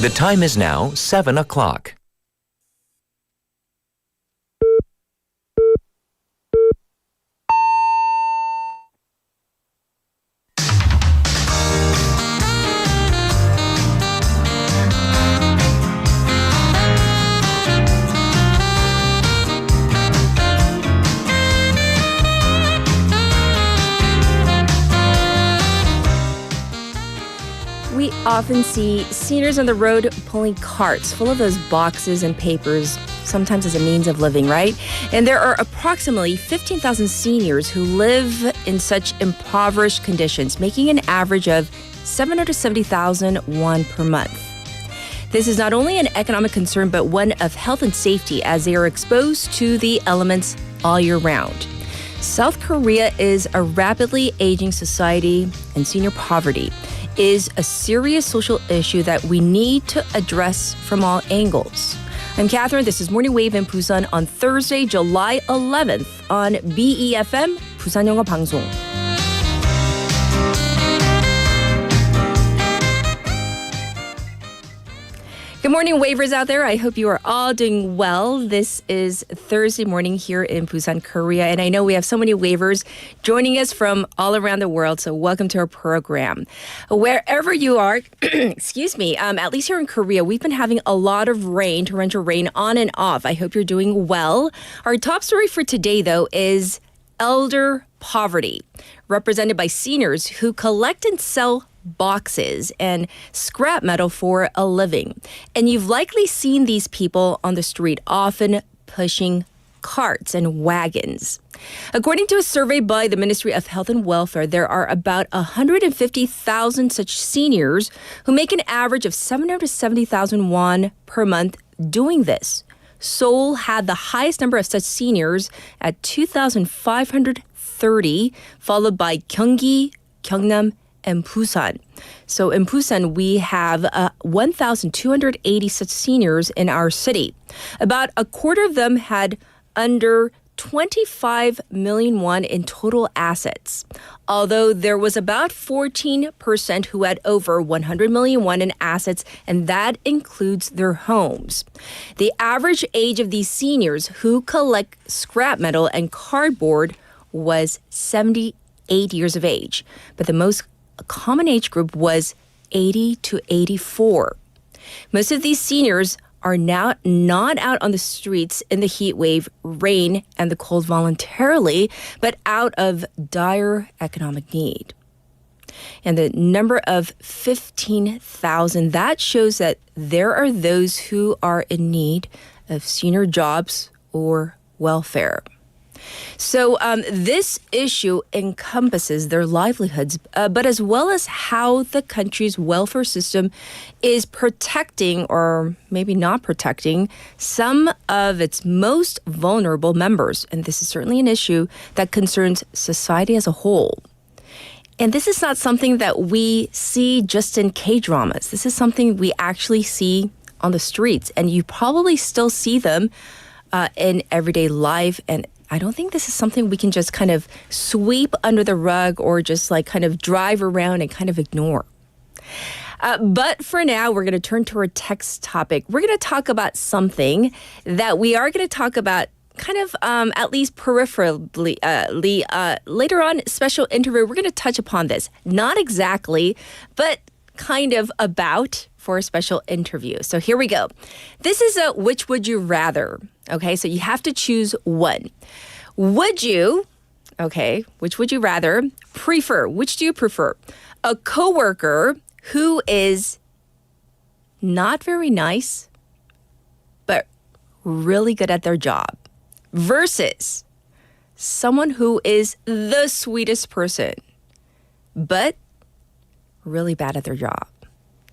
The time is now 7 o'clock. We often see seniors on the road pulling carts full of those boxes and papers, sometimes as a means of living, right? And there are approximately 15,000 seniors who live in such impoverished conditions, making an average of 770,000 won per month. This is not only an economic concern, but one of health and safety as they are exposed to the elements all year round. South Korea is a rapidly aging society, and senior poverty is a serious social issue that we need to address from all angles. I'm Catherine. This is Morning Wave in Busan on Thursday, July 11th on befm, 부산영어방송. Good morning, wavers out there. I hope you are all doing well. This is Thursday morning here in Busan, Korea. And I know we have so many wavers joining us from all around the world. So welcome to our program. Wherever you are, excuse me, at least here in Korea, we've been having a lot of rain, torrential rain on and off. I hope you're doing well. Our top story for today, though, is elder poverty, represented by seniors who collect and sell boxes and scrap metal for a living. And you've likely seen these people on the street, often pushing carts and wagons. According to a survey by the Ministry of Health and Welfare, there are about 150,000 such seniors who make an average of 770,000 won per month doing this. Seoul had the highest number of such seniors at 2,530, followed by Gyeonggi, Gyeongnam, and Busan. So in Busan, we have 1,280 such seniors in our city. About a quarter of them had under 25 million won in total assets, although there was about 14% who had over 100 million won in assets, and that includes their homes. The average age of these seniors who collect scrap metal and cardboard was 78 years of age, but the most common age group was 80 to 84. Most of these seniors are now not out on the streets in the heat wave, rain, and the cold voluntarily, but out of dire economic need. And the number of 15,000, that shows that there are those who are in need of senior jobs or welfare. So this issue encompasses their livelihoods, but as well as how the country's welfare system is protecting, or maybe not protecting, some of its most vulnerable members. And this is certainly an issue that concerns society as a whole. And this is not something that we see just in K-dramas. This is something we actually see on the streets, and you probably still see them in everyday life. And I don't think this is something we can just kind of sweep under the rug or just like kind of drive around and kind of ignore. But for now, we're going to turn to our text topic. We're going to talk about something that we are going to talk about kind of at least peripherally later on, special interview. We're going to touch upon this. Not exactly, but kind of about for a special interview. So here we go. This is a which would you rather. Okay, so you have to choose one. Would you, okay, which would you rather prefer? Which do you prefer? A coworker who is not very nice, but really good at their job, versus someone who is the sweetest person, but really bad at their job.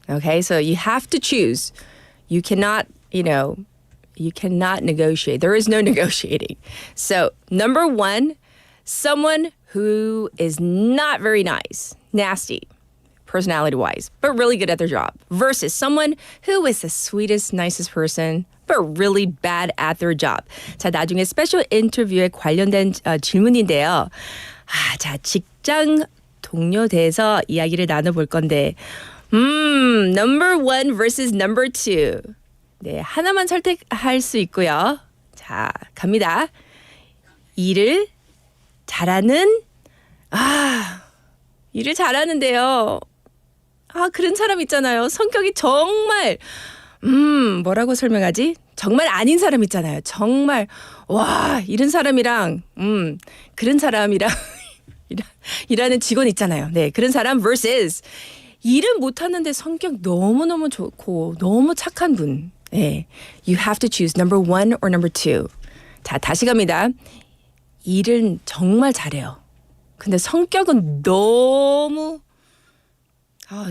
Okay, so you have to choose. You cannot, you cannot negotiate. There is no negotiating. So number one, someone who is not very nice, nasty, personality-wise, but really good at their job, versus someone who is the sweetest, nicest person, but really bad at their job. 자, 나중에 스페셜 인터뷰에 관련된 질문인데요. 자, 직장 동료 대해서 이야기를 나눠볼 건데 Number one versus number two. 네, 하나만 선택할 수 있고요. 자, 갑니다. 일을 잘하는데요. 그런 사람 있잖아요. 성격이 정말 뭐라고 설명하지? 정말 아닌 사람 있잖아요. 정말 이런 사람이랑 그런 사람이랑 일하는 직원 있잖아요. 네, 그런 사람 versus 일은 못하는데 성격 너무너무 좋고 너무 착한 분. 네, you have to choose number one or number two. 자, 다시 갑니다. 일은 정말 잘해요. 근데 성격은 너무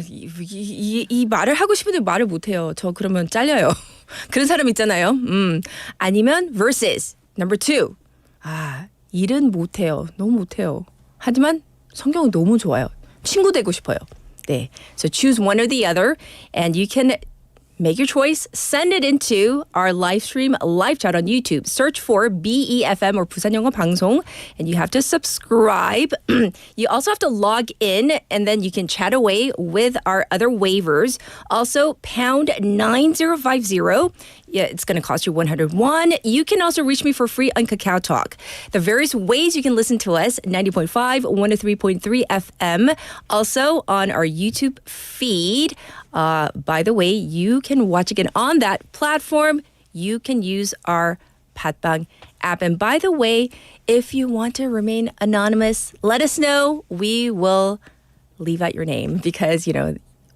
이 말을 하고 싶은데 말을 못해요. 저 그러면 잘려요. 그런 사람 있잖아요. 아니면 versus number two. 일은 못해요. 너무 못해요. 하지만 성격은 너무 좋아요. 친구 되고 싶어요. 네. So choose one or the other and you can make your choice. Send it into our live stream live chat on YouTube. Search for befm or 부산영어방송 and you have to subscribe. You also have to log in and then you can chat away with our other waivers. Also pound 9050. Yeah, it's going to cost you 101. You can also reach me for free on Kakao Talk. The various ways you can listen to us, 90.5, 103.3 FM. Also on our YouTube feed. By the way, you can watch again on that platform. You can use our Patbang app. And by the way, if you want to remain anonymous, let us know. We will leave out your name because,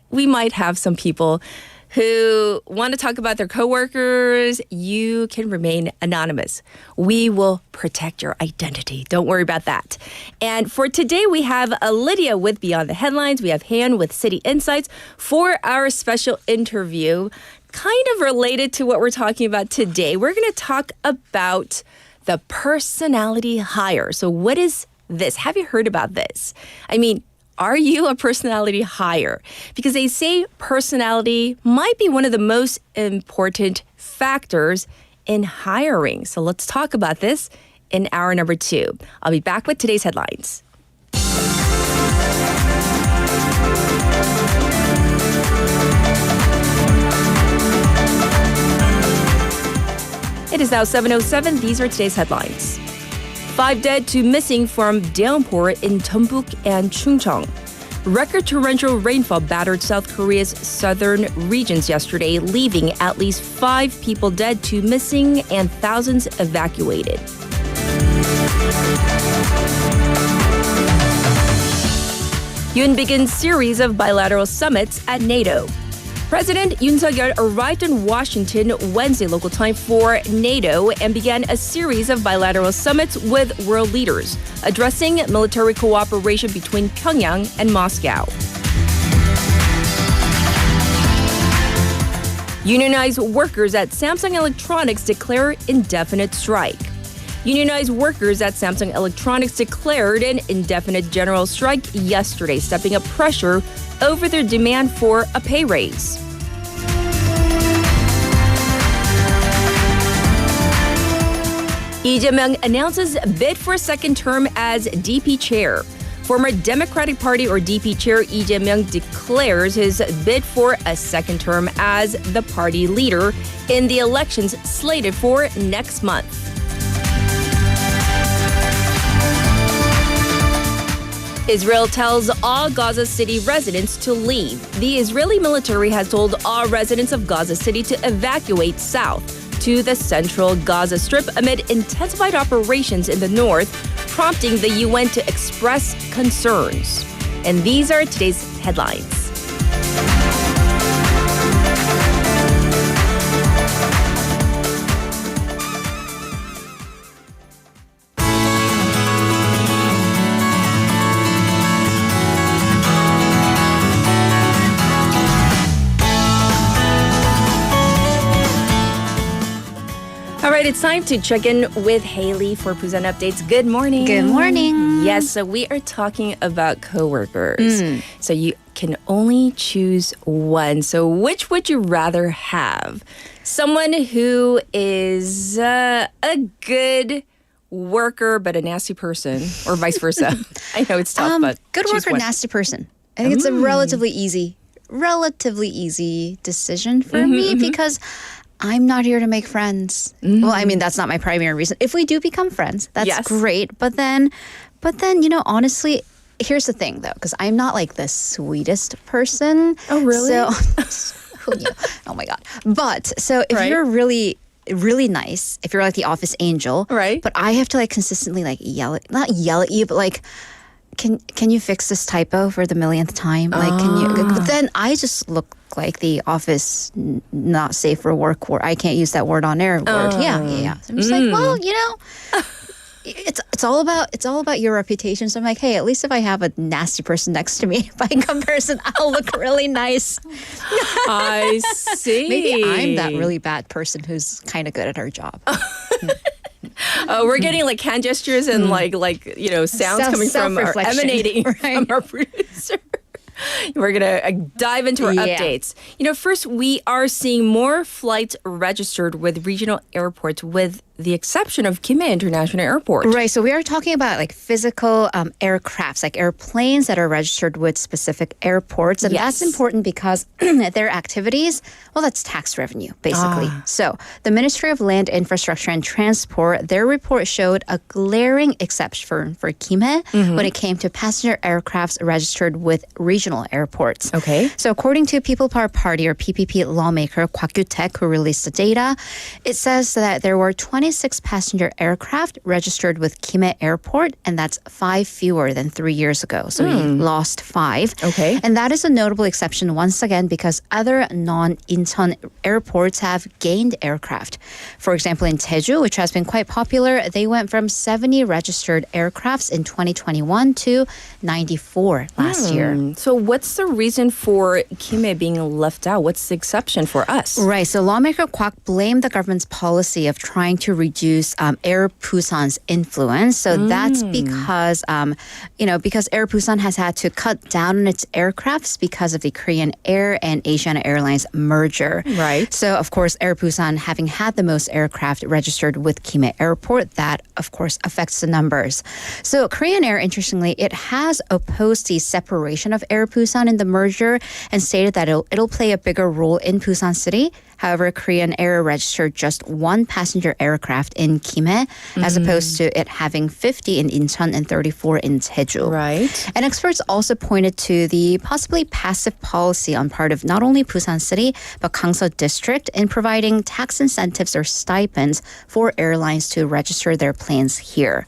we might have some people who want to talk about their coworkers. You can remain anonymous. We will protect your identity. Don't worry about that. And for today, we have Lydia with Beyond the Headlines. We have Han with City Insights for our special interview. Kind of related to what we're talking about today. We're going to talk about the personality hire. So what is this? Have you heard about this? I mean, are you a personality hire? Because they say personality might be one of the most important factors in hiring. So let's talk about this in hour number 2. I'll be back with today's headlines. It is now 7:07. These are today's headlines. 5 dead, 2 missing from downpour in Jeonbuk and Chungcheong. Record torrential rainfall battered South Korea's southern regions yesterday, leaving at least 5 people dead, 2 missing, and thousands evacuated. Yoon begins series of bilateral summits at NATO. President Yoon Suk-yeol arrived in Washington Wednesday local time for NATO and began a series of bilateral summits with world leaders, addressing military cooperation between Pyongyang and Moscow. Unionized workers at Samsung Electronics declare indefinite strike. Unionized workers at Samsung Electronics declared an indefinite general strike yesterday, stepping up pressure over their demand for a pay raise. Lee Jae-myung announces bid for a second term as DP chair. Former Democratic Party or DP chair Lee Jae-myung declares his bid for a second term as the party leader in the elections slated for next month. Israel tells all Gaza City residents to leave. The Israeli military has told all residents of Gaza City to evacuate south to the central Gaza Strip amid intensified operations in the north, prompting the UN to express concerns. And these are today's headlines. All right, it's time to check in with Haley for Busan Updates. Good morning. Good morning. Yes, so we are talking about coworkers. So you can only choose one. So which would you rather have? Someone who is a good worker but a nasty person, or vice versa? I know it's tough, but good choose worker, one. nasty person. I think it's a relatively easy relatively easy decision for me because I'm not here to make friends. Well, I mean, that's not my primary reason. If we do become friends, that's great. But then, honestly, here's the thing, though, because I'm not like the sweetest person. Oh, really? So, who knew? Oh, my God. But so if you're really nice, if you're like the office angel, right? But I have to like consistently like not yell at you, but like, can you fix this typo for the millionth time? Like, can you? But then I just look like the office not safe for work word. I can't use that word on air word. Yeah. So I'm just like, well, it's all about your reputation. So I'm like, hey, at least if I have a nasty person next to me, by comparison, I'll look really nice. I see. Maybe I'm that really bad person who's kind of good at her job. We're getting like hand gestures and like sounds coming from or emanating from our producer. We're going to dive into our updates. First, we are seeing more flights registered with regional airports with the exception of Kim International Airport. Right. So we are talking about like physical aircrafts, like airplanes that are registered with specific airports. And that's important because their activities, well, that's tax revenue, basically. So the Ministry of Land, Infrastructure and Transport, their report showed a glaring exception for Kimhae when it came to passenger aircrafts registered with regional airports. Okay. So according to People Power Party or PPP lawmaker Kwak Kyu-taek, who released the data, it says that there were 26 passenger aircraft registered with Kimhae Airport, and that's 5 fewer than 3 years ago. So we lost 5. Okay. And that is a notable exception once again because other non-Incheon airports have gained aircraft. For example, in Jeju, which has been quite popular, they went from 70 registered aircrafts in 2021 to 94 last year. So what's the reason for Kimhae being left out? What's the exception for us? Right. So lawmaker Kwak blamed the government's policy of trying to reduce Air Busan's influence. So that's because, because Air Busan has had to cut down on its aircrafts because of the Korean Air and Asiana Airlines merger. Right. So, of course, Air Busan having had the most aircraft registered with Kimhae Airport, that, of course, affects the numbers. So Korean Air, interestingly, it has opposed the separation of Air Busan in the merger and stated that it'll play a bigger role in Busan City. However, Korean Air registered just 1 passenger aircraft in Kimhae, as opposed to it having 50 in Incheon and 34 in Jeju. Right. And experts also pointed to the possibly passive policy on part of not only Busan City, but Gangso District in providing tax incentives or stipends for airlines to register their planes here.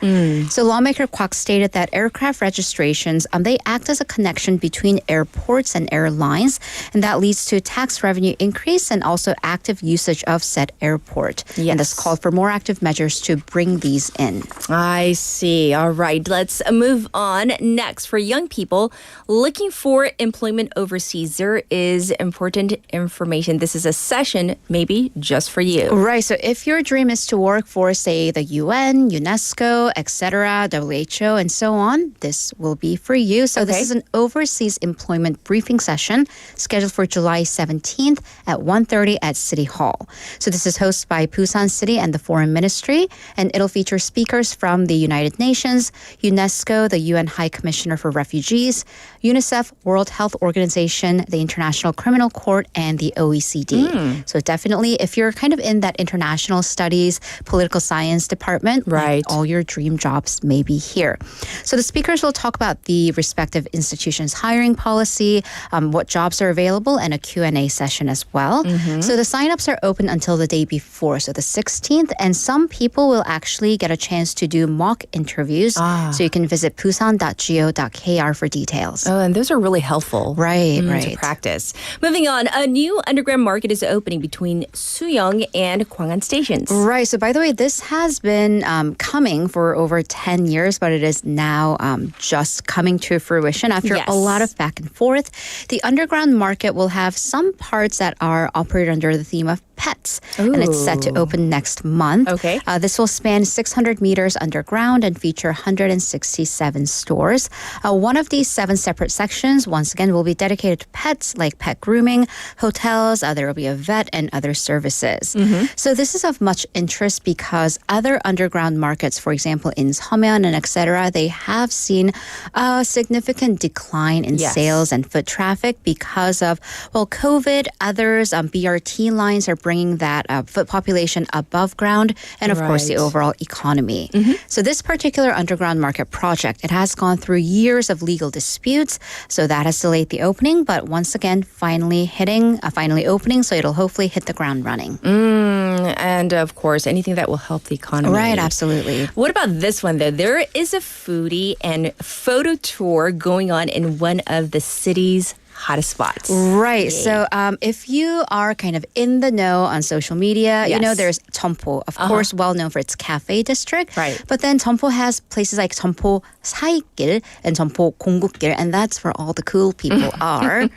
So lawmaker Kwak stated that aircraft registrations, they act as a connection between airports and airlines, and that leads to tax revenue increase and also active usage of said airport. Yes. And this called for more active measures to bring these in. I see. All right. Let's move on. Next, for young people looking for employment overseas, there is important information. This is a session maybe just for you. Right. So if your dream is to work for, say, the UN, UNESCO, etc., WHO, and so on, this will be for you. So this is an overseas employment briefing session scheduled for July 17th at 1:30 at City Hall. So this is hosted by Busan City and the Foreign Ministry, and it'll feature speakers from the United Nations, UNESCO, the UN High Commissioner for Refugees, UNICEF, World Health Organization, the International Criminal Court, and the OECD. So definitely, if you're kind of in that international studies, political science department, right, all your dream jobs may be here. So the speakers will talk about the respective institutions' hiring policy, what jobs are available, and a Q&A session as well. So the signups are open until the day before, so the 16th, and some people will actually get a chance to do mock interviews. So you can visit busan.go.kr for details. Oh, and those are really helpful. Right. To practice. Moving on, a new underground market is opening between Suyong and Gwangan stations. Right. So by the way, this has been coming for over 10 years, but it is now just coming to fruition after a lot of back and forth. The underground market will have some parts that are operated under under the theme of pets. And it's set to open next month. Okay. This will span 600 meters underground and feature 167 stores. One of these 7 separate sections, once again, will be dedicated to pets like pet grooming, hotels, there will be a vet and other services. So this is of much interest because other underground markets, for example, in Seomyeon and etc., they have seen a significant decline in sales and foot traffic because of, well, COVID. Others, BRT lines are bringing that foot population above ground and, of course, the overall economy. So this particular underground market project, it has gone through years of legal disputes, so that has delayed the opening, but once again, finally opening, so it'll hopefully hit the ground running. And, of course, anything that will help the economy. Right, absolutely. What about this one, though? There is a foodie and photo tour going on in one of the city's hottest spots. Right. Yay. So if you are kind of in the know on social media, you know there's 전포, of course, well known for its cafe district. Right. But then 전포 has places like 전포 사이길 and 전포공구길, and that's where all the cool people are.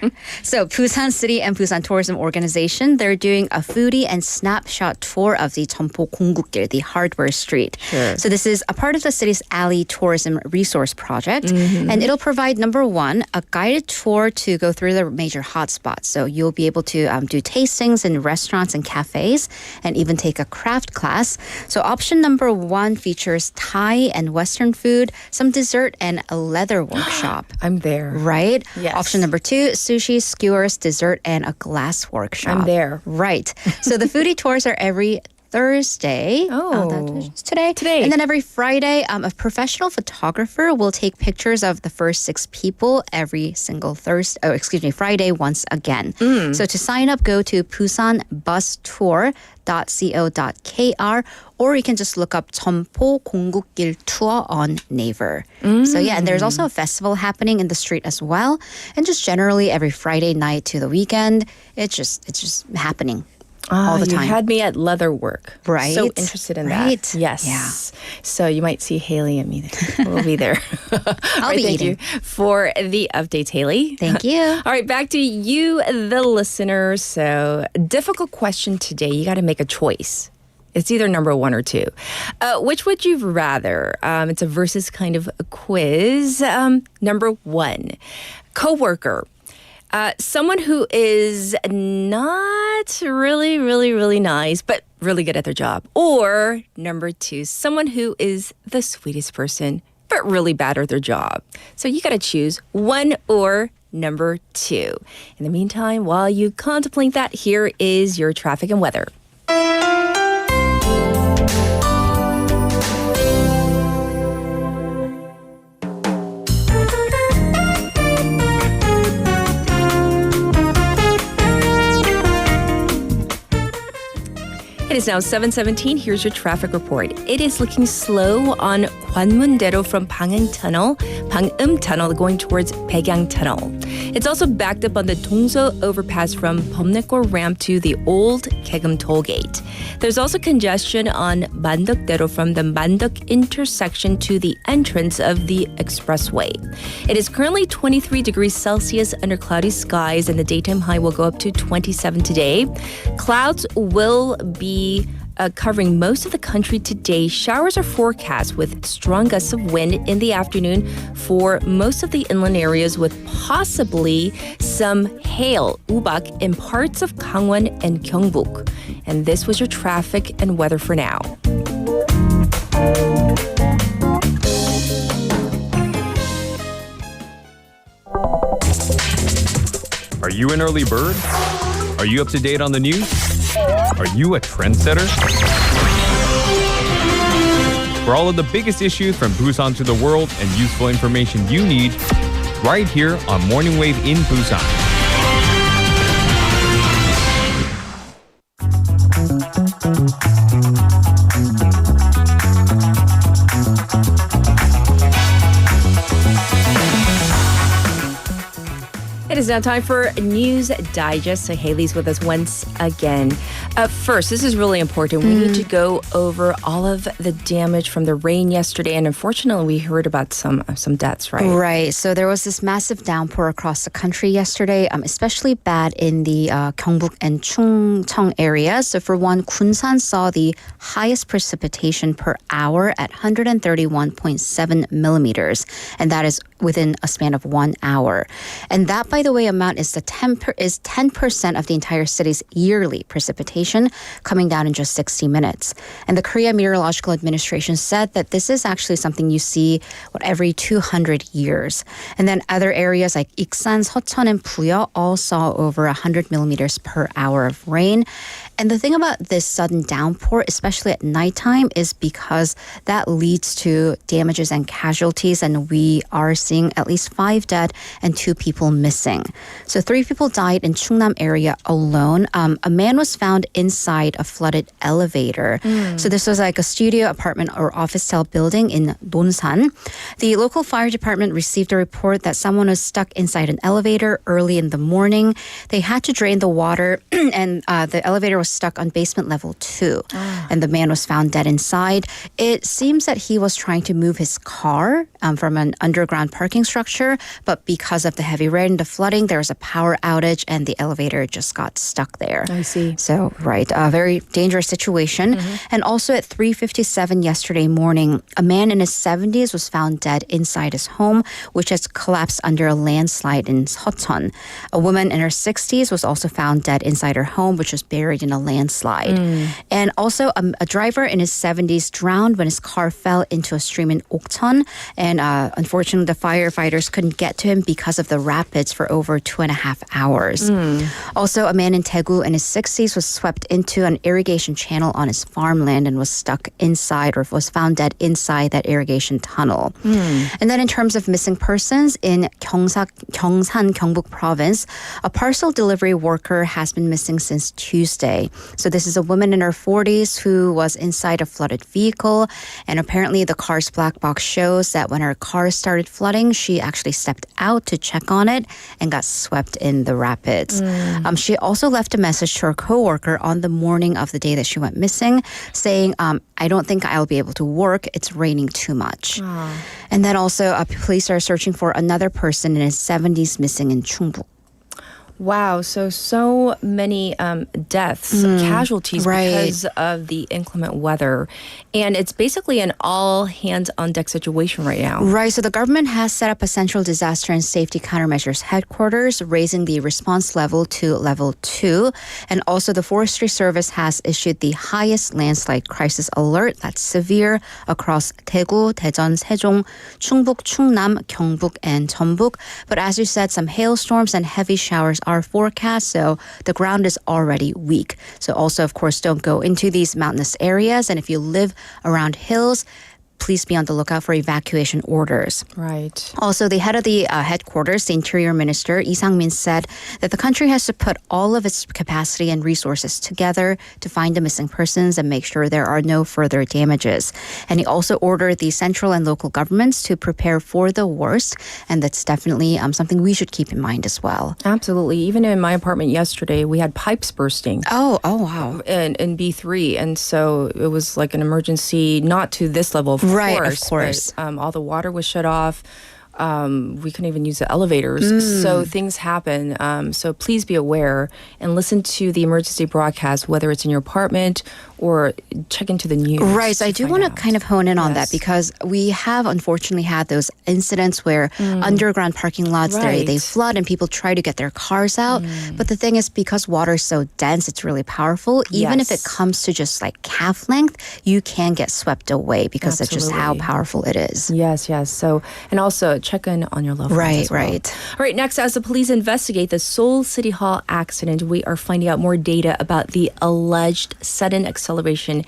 So Busan City and Busan Tourism Organization, they're doing a foodie and snapshot tour of the 전포공구길, the hardware street. Sure. So this is a part of the city's alley tourism resource project, and it'll provide, number one, a guided tour to go through the major hotspots. So you'll be able to do tastings in restaurants and cafes and even take a craft class. So option number one features Thai and Western food, some dessert, and a leather workshop. I'm there. Right? Yes. Option number two, sushi, skewers, dessert, and a glass workshop. I'm there. Right. So the foodie tours are every Thursday. That's today. And then every Friday, a professional photographer will take pictures of the first 6 people every single Friday once again. So to sign up, go to busanbustour.co.kr, or you can just look up 전포공구길 tour on Naver. So yeah, and there's also a festival happening in the street as well. And just generally every Friday night to the weekend, it's just happening. All the time. You had me at leather work. Right. So interested in Right. that. Yes. Yeah. So you might see Haley and me there. We'll be there. I'll be thank eating. you for the updates, Haley. Thank you. All right, back to you, the listeners. So difficult question today. You got to make a choice. It's either number 1 or 2. Which would you rather? It's a versus kind of a quiz. Number 1, coworker. Someone who is not really, really, really nice, but really good at their job. Or number 2, someone who is the sweetest person, but really bad at their job. So you got to choose 1 or number 2. In the meantime, while you contemplate that, here is your traffic and weather. It is now 7:17. Here's your traffic report. It is looking slow on 관문대로 from 방음 Tunnel going towards 백양 Tunnel. It's also backed up on the Dongso overpass from 범내골 ramp to the old Kaegum toll gate. There's also congestion on 만덕대로 from the 만덕 intersection to the entrance of the expressway. It is currently 23 degrees Celsius under cloudy skies, and the daytime high will go up to 27 today. Clouds will be covering most of the country today. Showers are forecast with strong gusts of wind in the afternoon for most of the inland areas, with possibly some hail, 우박, in parts of Gangwon and Gyeongbuk. And this was your traffic and weather for now. Are you an early bird? Are you up to date on the news? Are you a trendsetter? For all of the biggest issues from Busan to the world and useful information you need, right here on Morning Wave in Busan. It is now time for News Digest. So Haley's with us once again. First, this is really important. We need to go over all of the damage from the rain yesterday, and unfortunately, we heard about some deaths, right? Right. So there was this massive downpour across the country yesterday, especially bad in the Gyeongbuk and Chungcheong areas. So for one, Kunsan saw the highest precipitation per hour at 131.7 millimeters, and that is within a span of 1 hour. And that, by the way, amount is 10% of the entire city's yearly precipitation coming down in just 60 minutes. And the Korea Meteorological Administration said that this is actually something you see every 200 years. And then other areas like Iksan, Seocheon, and Puyo all saw over 100 millimeters per hour of rain. And the thing about this sudden downpour, especially at nighttime, is because that leads to damages and casualties, and we are seeing at least 5 dead and 2 people missing. So 3 people died in Chungnam area alone. A man was found inside a flooded elevator. So this was like a studio, apartment, or office-style building in Nonsan. The local fire department received a report that someone was stuck inside an elevator early in the morning. They had to drain the water, and the elevator was stuck on basement level 2. And the man was found dead inside. It seems that he was trying to move his car from an underground parking structure, but because of the heavy rain, the flooding, there was a power outage, and the elevator just got stuck there. I see. So, right, a very dangerous situation. And also at 3:57 yesterday morning, a man in his 70s was found dead inside his home, which has collapsed under a landslide in Seocheon. A woman in her 60s was also found dead inside her home, which was buried in a landslide. And also a driver in his 70s drowned when his car fell into a stream in Okcheon. And unfortunately, the firefighters couldn't get to him because of the rapids for over 2.5 hours. Also, a man in Daegu in his 60s was swept into an irrigation channel on his farmland and was stuck inside, or was found dead inside that irrigation tunnel. And then in terms of missing persons, in Gyeongsan, Gyeongbuk province, a parcel delivery worker has been missing since Tuesday. So this is a woman in her 40s who was inside a flooded vehicle, and apparently the car's black box shows that when her car started flooding, she actually stepped out to check on it and got swept in the rapids. She also left a message to her coworker on the morning of the day that she went missing, saying, I don't think I'll be able to work. It's raining too much. And then also police are searching for another person in his 70s missing in Chungbuk. Wow, so many deaths, casualties because of the inclement weather. And it's basically an all-hands-on-deck situation right now. Right, so the government has set up a Central Disaster and Safety Countermeasures headquarters, raising the response level to level 2. And also the Forestry Service has issued the highest landslide crisis alert, that's severe, across Daegu, Daejeon, Sejong, Chungbuk, Chungnam, Gyeongbuk, and Jeonbuk. But as you said, some hailstorms and heavy showers are forecast, so the ground is already weak. So also, of course, don't go into these mountainous areas. And if you live around hills, please be on the lookout for evacuation orders. Right. Also, the head of the headquarters, the Interior Minister, Lee Sang-min, said that the country has to put all of its capacity and resources together to find the missing persons and make sure there are no further damages. And he also ordered the central and local governments to prepare for the worst, and that's definitely something we should keep in mind as well. Absolutely. Even in my apartment yesterday, we had pipes bursting. Oh, wow. In B3, and so it was like an emergency, not to this level, of course. But, all the water was shut off. We couldn't even use the elevators. So things happen. So please be aware and listen to the emergency broadcast, whether it's in your apartment or check into the news. Right. So I do want to kind of hone in on that, because we have unfortunately had those incidents where underground parking lots, they flood and people try to get their cars out. But the thing is, because water is so dense, it's really powerful. Even if it comes to just like calf length, you can get swept away because that's just how powerful it is. Yes. So, and also check in on your loved ones as well. Right. All right, next, as the police investigate the Seoul City Hall accident, we are finding out more data about the alleged sudden acceleration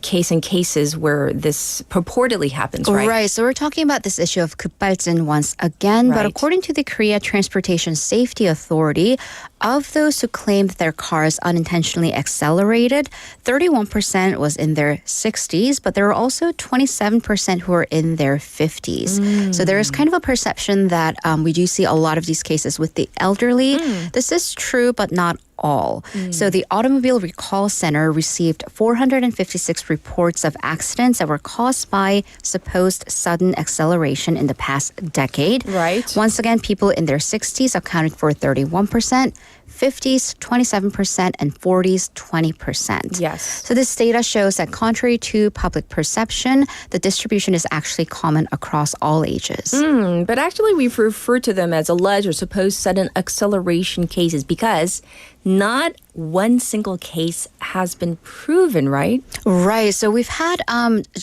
case in cases where this purportedly happens, right? Right. So we're talking about this issue of 급발진 once again, but according to the Korea Transportation Safety Authority, of those who claimed their cars unintentionally accelerated, 31% was in their 60s, but there were also 27% who were in their 50s. So there is kind of a perception that we do see a lot of these cases with the elderly. This is true, but not all. So the Automobile Recall Center received 456 reports of accidents that were caused by supposed sudden acceleration in the past decade. Right. Once again, people in their 60s accounted for 31%. 50s, 27%, and 40s, 20%. Yes. So this data shows that contrary to public perception, the distribution is actually common across all ages. But actually, we've referred to them as alleged or supposed sudden acceleration cases because not one single case has been proven, right? Right. So we've had,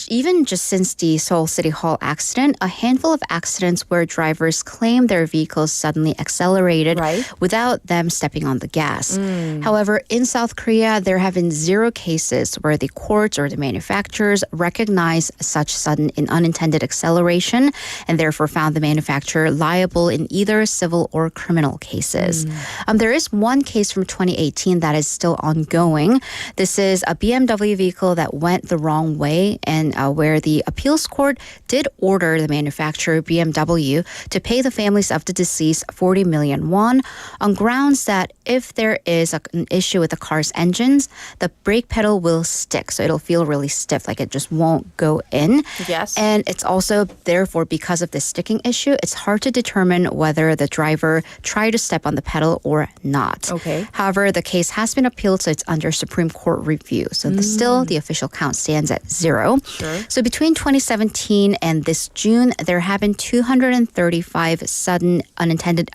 even just since the Seoul City Hall accident, a handful of accidents where drivers claim their vehicles suddenly accelerated without them stepping on the gas. However, in South Korea, there have been 0 cases where the courts or the manufacturers recognize such sudden and unintended acceleration and therefore found the manufacturer liable in either civil or criminal cases. There is one case from 2018 that is still ongoing. This is a BMW vehicle that went the wrong way and where the appeals court did order the manufacturer BMW to pay the families of the deceased 40 million won on grounds that if there is an issue with the car's engines, the brake pedal will stick. So it'll feel really stiff, like it just won't go in. Yes. And it's also, therefore, because of this sticking issue, it's hard to determine whether the driver tried to step on the pedal or not. Okay. However, the case has been appealed, so it's under Supreme Court review. So still, the official count stands at 0. Sure. So between 2017 and this June, there have been 235 sudden unintended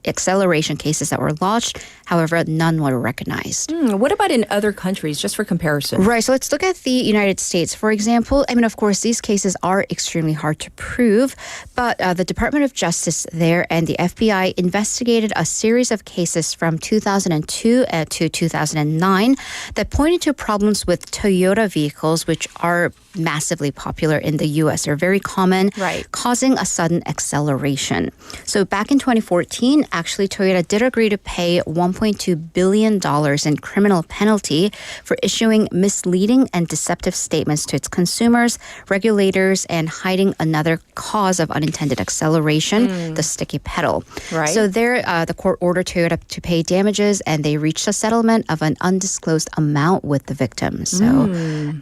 acceleration cases that were lodged. However, none were recognized. What about in other countries, just for comparison? Right. So let's look at the United States, for example. I mean, of course, these cases are extremely hard to prove, but the Department of Justice there and the FBI investigated a series of cases from 2002 to 2009 that pointed to problems with Toyota vehicles, which are massively popular in the U.S. They're very common, causing a sudden acceleration. So back in 2014, actually, Toyota did agree to pay $1.2 billion in criminal penalty for issuing misleading and deceptive statements to its consumers, regulators, and hiding another cause of unintended acceleration, the sticky pedal. Right. So there, the court ordered Toyota to pay damages, and they reached a settlement of an undisclosed amount with the victims. So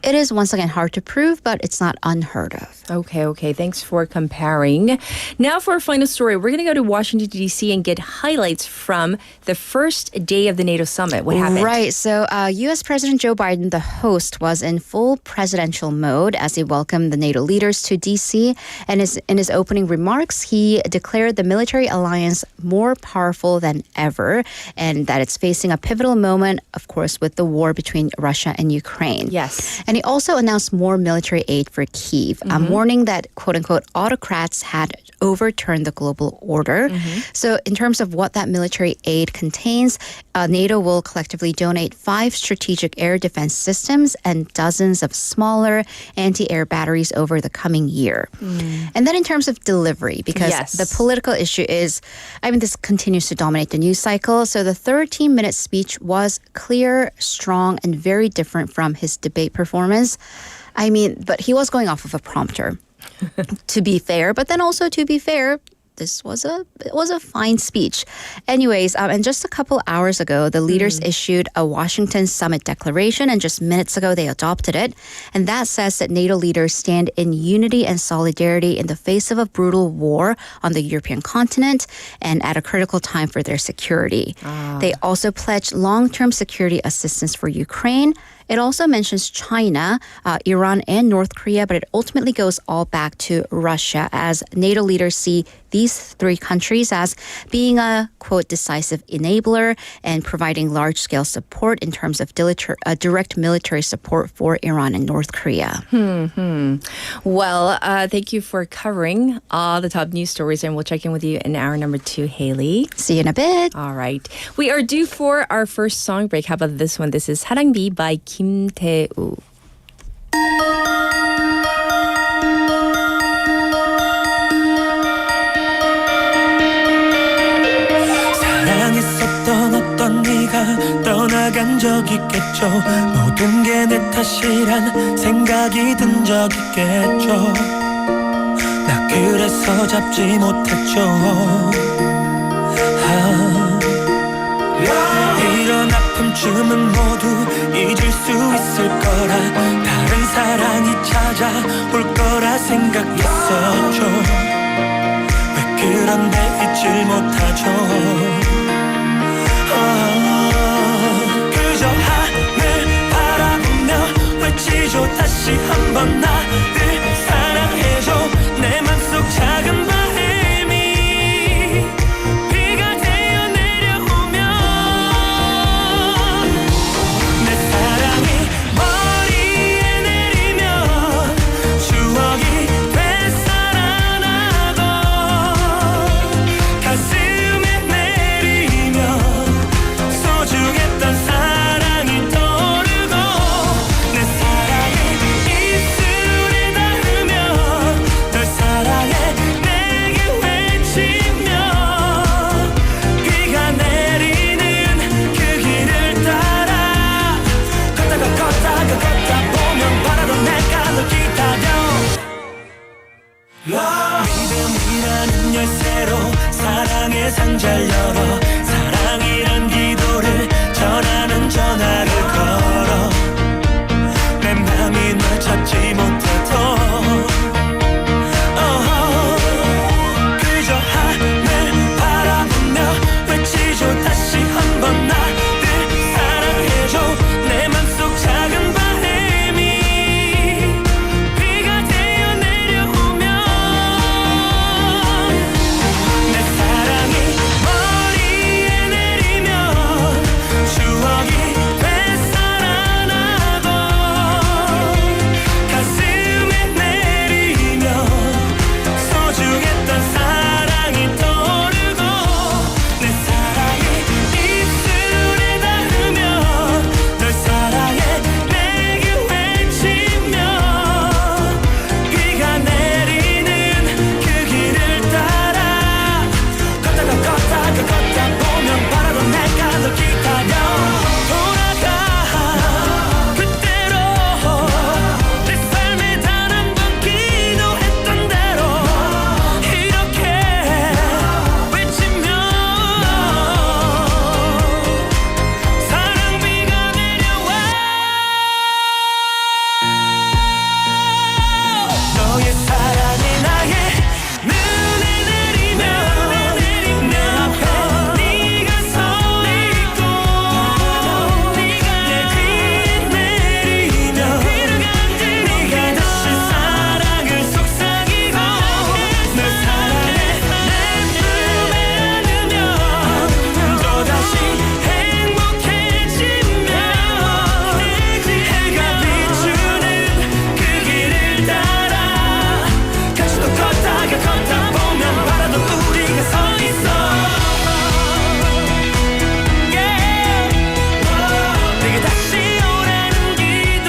it is, once again, hard to prove, but it's not unheard of. Okay. Thanks for comparing. Now for our final story, we're going to go to Washington, D.C. and get highlights from the first day of the NATO summit. What happened? Right. So U.S. President Joe Biden, the host, was in full presidential mode as he welcomed the NATO leaders to D.C. And in his opening remarks, he declared the military alliance more powerful than ever and that it's facing a pivotal moment, of course, with the war between Russia and Ukraine. Yes. And he also announced more military aid for Kyiv, warning that, quote-unquote, autocrats had overturned the global order. So in terms of what that military aid contains, NATO will collectively donate 5 strategic air defense systems and dozens of smaller anti-air batteries over the coming year. And then in terms of delivery, because the political issue is, I mean, this continues to dominate the news cycle. So the 13-minute speech was clear, strong, and very different from his debate performance. I mean, but he was going off of a prompter, to be fair. But then also, to be fair, it was a fine speech. Anyways, and just a couple hours ago, the leaders issued a Washington summit declaration, and just minutes ago, they adopted it. And that says that NATO leaders stand in unity and solidarity in the face of a brutal war on the European continent and at a critical time for their security. They also pledged long-term security assistance for Ukraine. It also mentions China, Iran, and North Korea, but it ultimately goes all back to Russia as NATO leaders see these 3 countries as being a, quote, decisive enabler and providing large-scale support in terms of direct military support for Iran and North Korea. Well, thank you for covering all the top news stories, and we'll check in with you in hour number 2, Haley. See you in a bit. All right. We are due for our first song break. How about this one? This is 사랑비 by 김태우. 사랑했었던 어떤 네가 떠나간 적 있겠죠. 모든 게 내 탓이란 생각이 든 적 있겠죠. 나 그래서 잡지 못했죠. 이런 아픔쯤은 모두 잊을 수 있을 거라 다른 사랑이 찾아올 거라 생각했었죠. 왜 그런데 잊질 못하죠. 그저 하늘 바라보며 외치죠. 다시 한번 나를 사랑해줘. 내 맘속 작은 바람이 비가 되어 내려오면 내 사랑이 머리에 내리면 추억이 되살아나고 가슴에 내리면 소중했던 사랑이 떠오르고 내 사랑이 입술에 닿으면 널 사랑해 내게 외치며 비가 내리는 그 길을 따라 걷다 보면 바라던 내가 널 기다려. 믿음이라는 열쇠로 사랑의 상자를 열어 사랑이란 기도를 전하는 전화를 걸어 내 맘이 널 찾지 못해도 그저 하늘 바라보며 외치죠. 다시 한번 나를 사랑해줘. 내 맘속 작은 바람이 비가 되어 내려오면 내 사랑이 머리에 내리면 추억이 되살아나고 가슴에 내리면 소중했던 사랑이 떠오르고 내 사랑이 입술에 닿으면 널 사랑해 내게 외치며 비가 내리는 그 길을 따라 걷다 보면 바라던 내가 널 기다려. 돌아가 그때로 내 삶에 단 한 번 기도했던 대로 이렇게 외치며 사랑비가 내려와 너의 사랑이 나의 눈에 내리면 내 앞에 네가 서 있고 내 귀에 내리면 네가 다시 사랑을 속삭이고 널 사랑해 내 품에 안으면 또다시 행복해지며 해가 비추는 그 길을 따라 같이 또 걷다 보면 바라던 우리가 서 있어. 내게 다시 오라는 기도.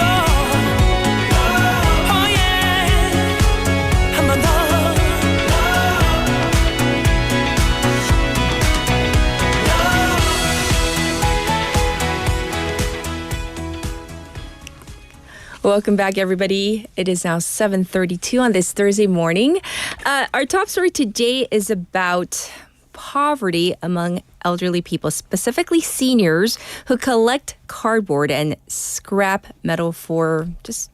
한 번 더. Welcome back, everybody. It is now 7:32 on this Thursday morning. Our top story today is about poverty among elderly people, specifically seniors who collect cardboard and scrap metal for just,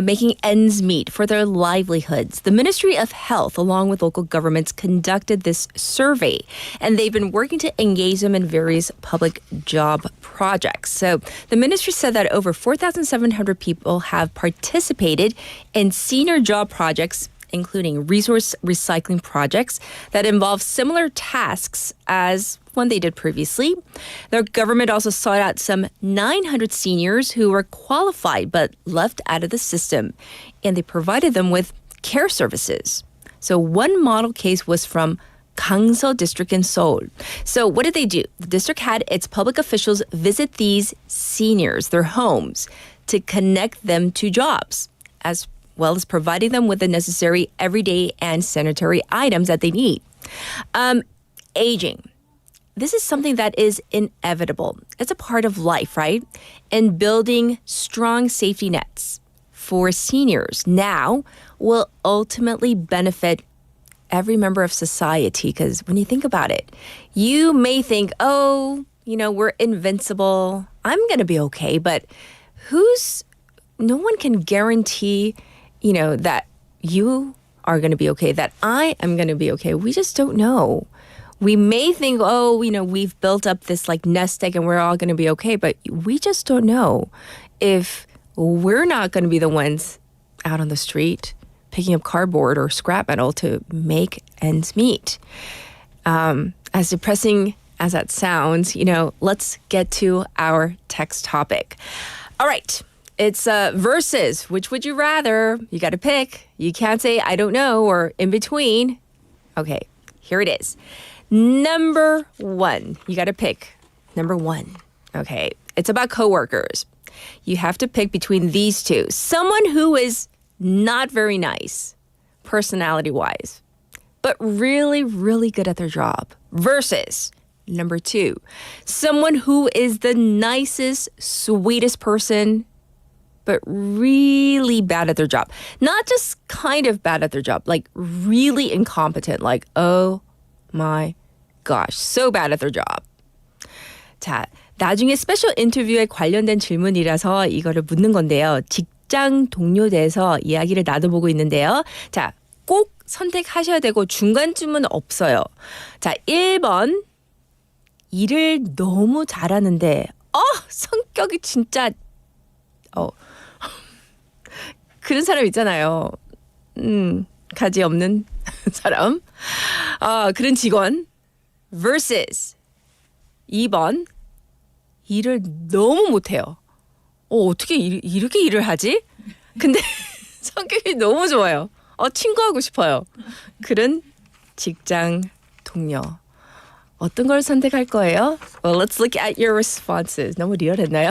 making ends meet for their livelihoods. The Ministry of Health, along with local governments, conducted this survey, and they've been working to engage them in various public job projects. So the ministry said that over 4,700 people have participated in senior job projects, including resource recycling projects that involve similar tasks as one they did previously. The government also sought out some 900 seniors who were qualified but left out of the system, and they provided them with care services. So one model case was from Gangseo district in Seoul. So what did they do? The district had its public officials visit these seniors, their homes, to connect them to jobs, as well as providing them with the necessary everyday and sanitary items that they need. Aging. This is something that is inevitable. It's a part of life, right? And building strong safety nets for seniors now will ultimately benefit every member of society. Because when you think about it, you may think, oh, we're invincible. I'm going to be okay. But no one can guarantee, that you are going to be okay, that I am going to be okay. We just don't know. We may think, we've built up this like nest egg and we're all going to be okay. But we just don't know if we're not going to be the ones out on the street picking up cardboard or scrap metal to make ends meet. As depressing as that sounds, let's get to our text topic. All right. It's verses. Which would you rather? You got to pick. You can't say, I don't know, or in between. Okay, here it is. Number one. You got to pick. Number one. Okay, it's about coworkers. You have to pick between these two. Someone who is not very nice, personality-wise, but really, really good at their job. Versus number two. Someone who is the nicest, sweetest person, but really bad at their job. Not just kind of bad at their job, like really incompetent. Like, oh my gosh, so bad at their job. 자, 나중에 스페셜 인터뷰에 관련된 질문이라서 이거를 묻는 건데요. 직장 동료 돼서 이야기를 나눠보고 있는데요. 자, 꼭 선택하셔야 되고 중간쯤은 없어요. 자, 1번. 일을 너무 잘하는데 성격이 진짜 그런 사람 있잖아요. 가지 없는 사람. 그런 직원. versus 2번. 일을 너무 못해요. 어떻게 이렇게 일을 하지? 근데 성격이 너무 좋아요. 친구하고 싶어요. 그런 직장 동료. 어떤 걸 선택할 거예요? Well, let's look at your responses. 너무 리얼했나요?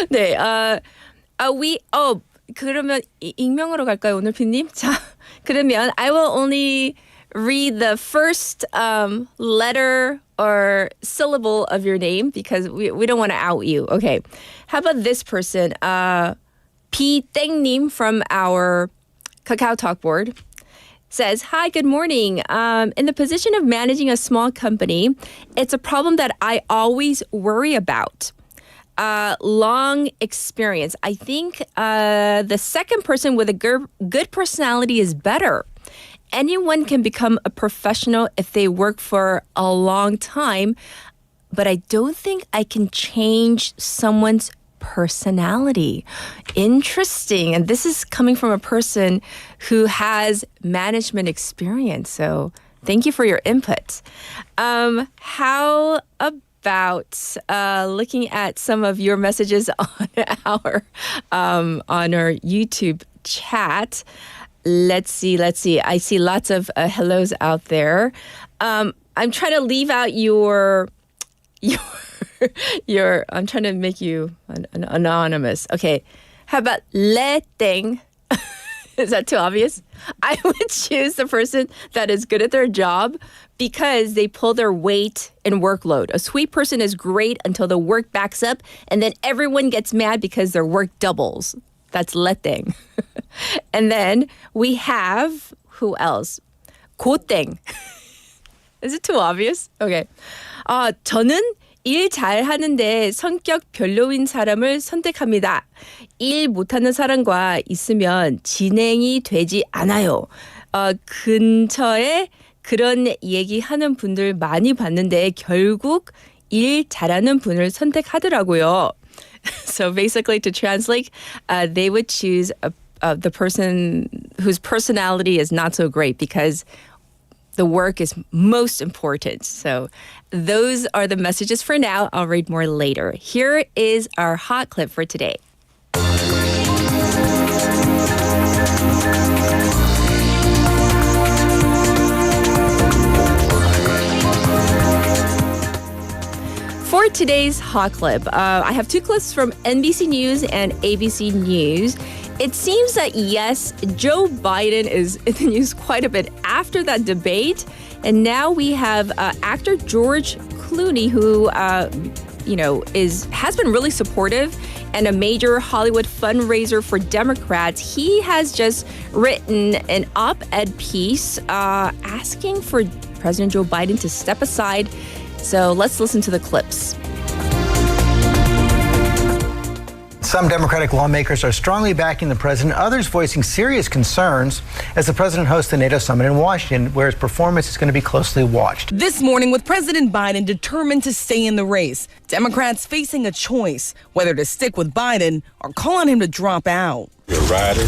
네, 그러면 익명으로 갈까요, 오늘 피님? 자, 그러면 I will only read the first letter or syllable of your name because we don't want to out you. Okay, how about this person? P. 땡님 from our Kakao Talk board says, hi, good morning. In the position of managing a small company, it's a problem that I always worry about. Long experience. I think the second person with a good personality is better. Anyone can become a professional if they work for a long time, but I don't think I can change someone's personality. Interesting. And this is coming from a person who has management experience. So thank you for your input. How about looking at some of your messages on our YouTube chat? Let's see. I see lots of hellos out there. I'm trying to leave out your I'm trying to make you an anonymous. Okay. How about le 땡? Is that too obvious? I would choose the person that is good at their job because they pull their weight in workload. A sweet person is great until the work backs up and then everyone gets mad because their work doubles. That's le 땡. And then we have, who else? 고 땡. Is it too obvious? Okay. 저는 일 잘하는데 성격 별로인 사람을 선택합니다. 일 못하는 사람과 있으면 진행이 되지 않아요. 근처에 그런 얘기하는 분들 많이 봤는데 결국 일 잘하는 분을 선택하더라고요. So basically to translate, they would choose the person whose personality is not so great because the work is most important. So those are the messages for now. I'll read more later. Here is our hot clip for today. For today's hot clip, I have two clips from NBC News and ABC News. It seems that, yes, Joe Biden is in the news quite a bit after that debate. And now we have actor George Clooney, who, has been really supportive and a major Hollywood fundraiser for Democrats. He has just written an op-ed piece asking for President Joe Biden to step aside So let's listen to the clips. Some Democratic lawmakers are strongly backing the president, others voicing serious concerns as the president hosts the NATO summit in Washington, where his performance is going to be closely watched. This morning, with President Biden determined to stay in the race, Democrats facing a choice whether to stick with Biden or call on him to drop out. You're riding.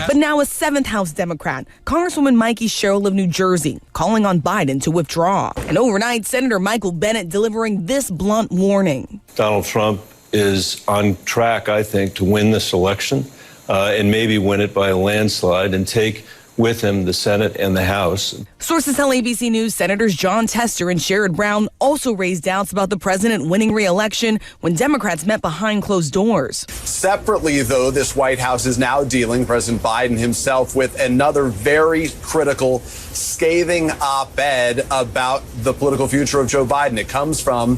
But now a 7th House Democrat, Congresswoman Mikey Sherrill of New Jersey, calling on Biden to withdraw. And overnight, Senator Michael Bennet delivering this blunt warning. Donald Trump is on track, I think, to win this election and maybe win it by a landslide and take with him the Senate and the House. Sources tell ABC News Senators John Tester and Sherrod Brown also raised doubts about the president winning re-election when Democrats met behind closed doors. Separately, though, this White House is now dealing, President Biden himself, with another very critical, scathing op-ed about the political future of Joe Biden. It comes from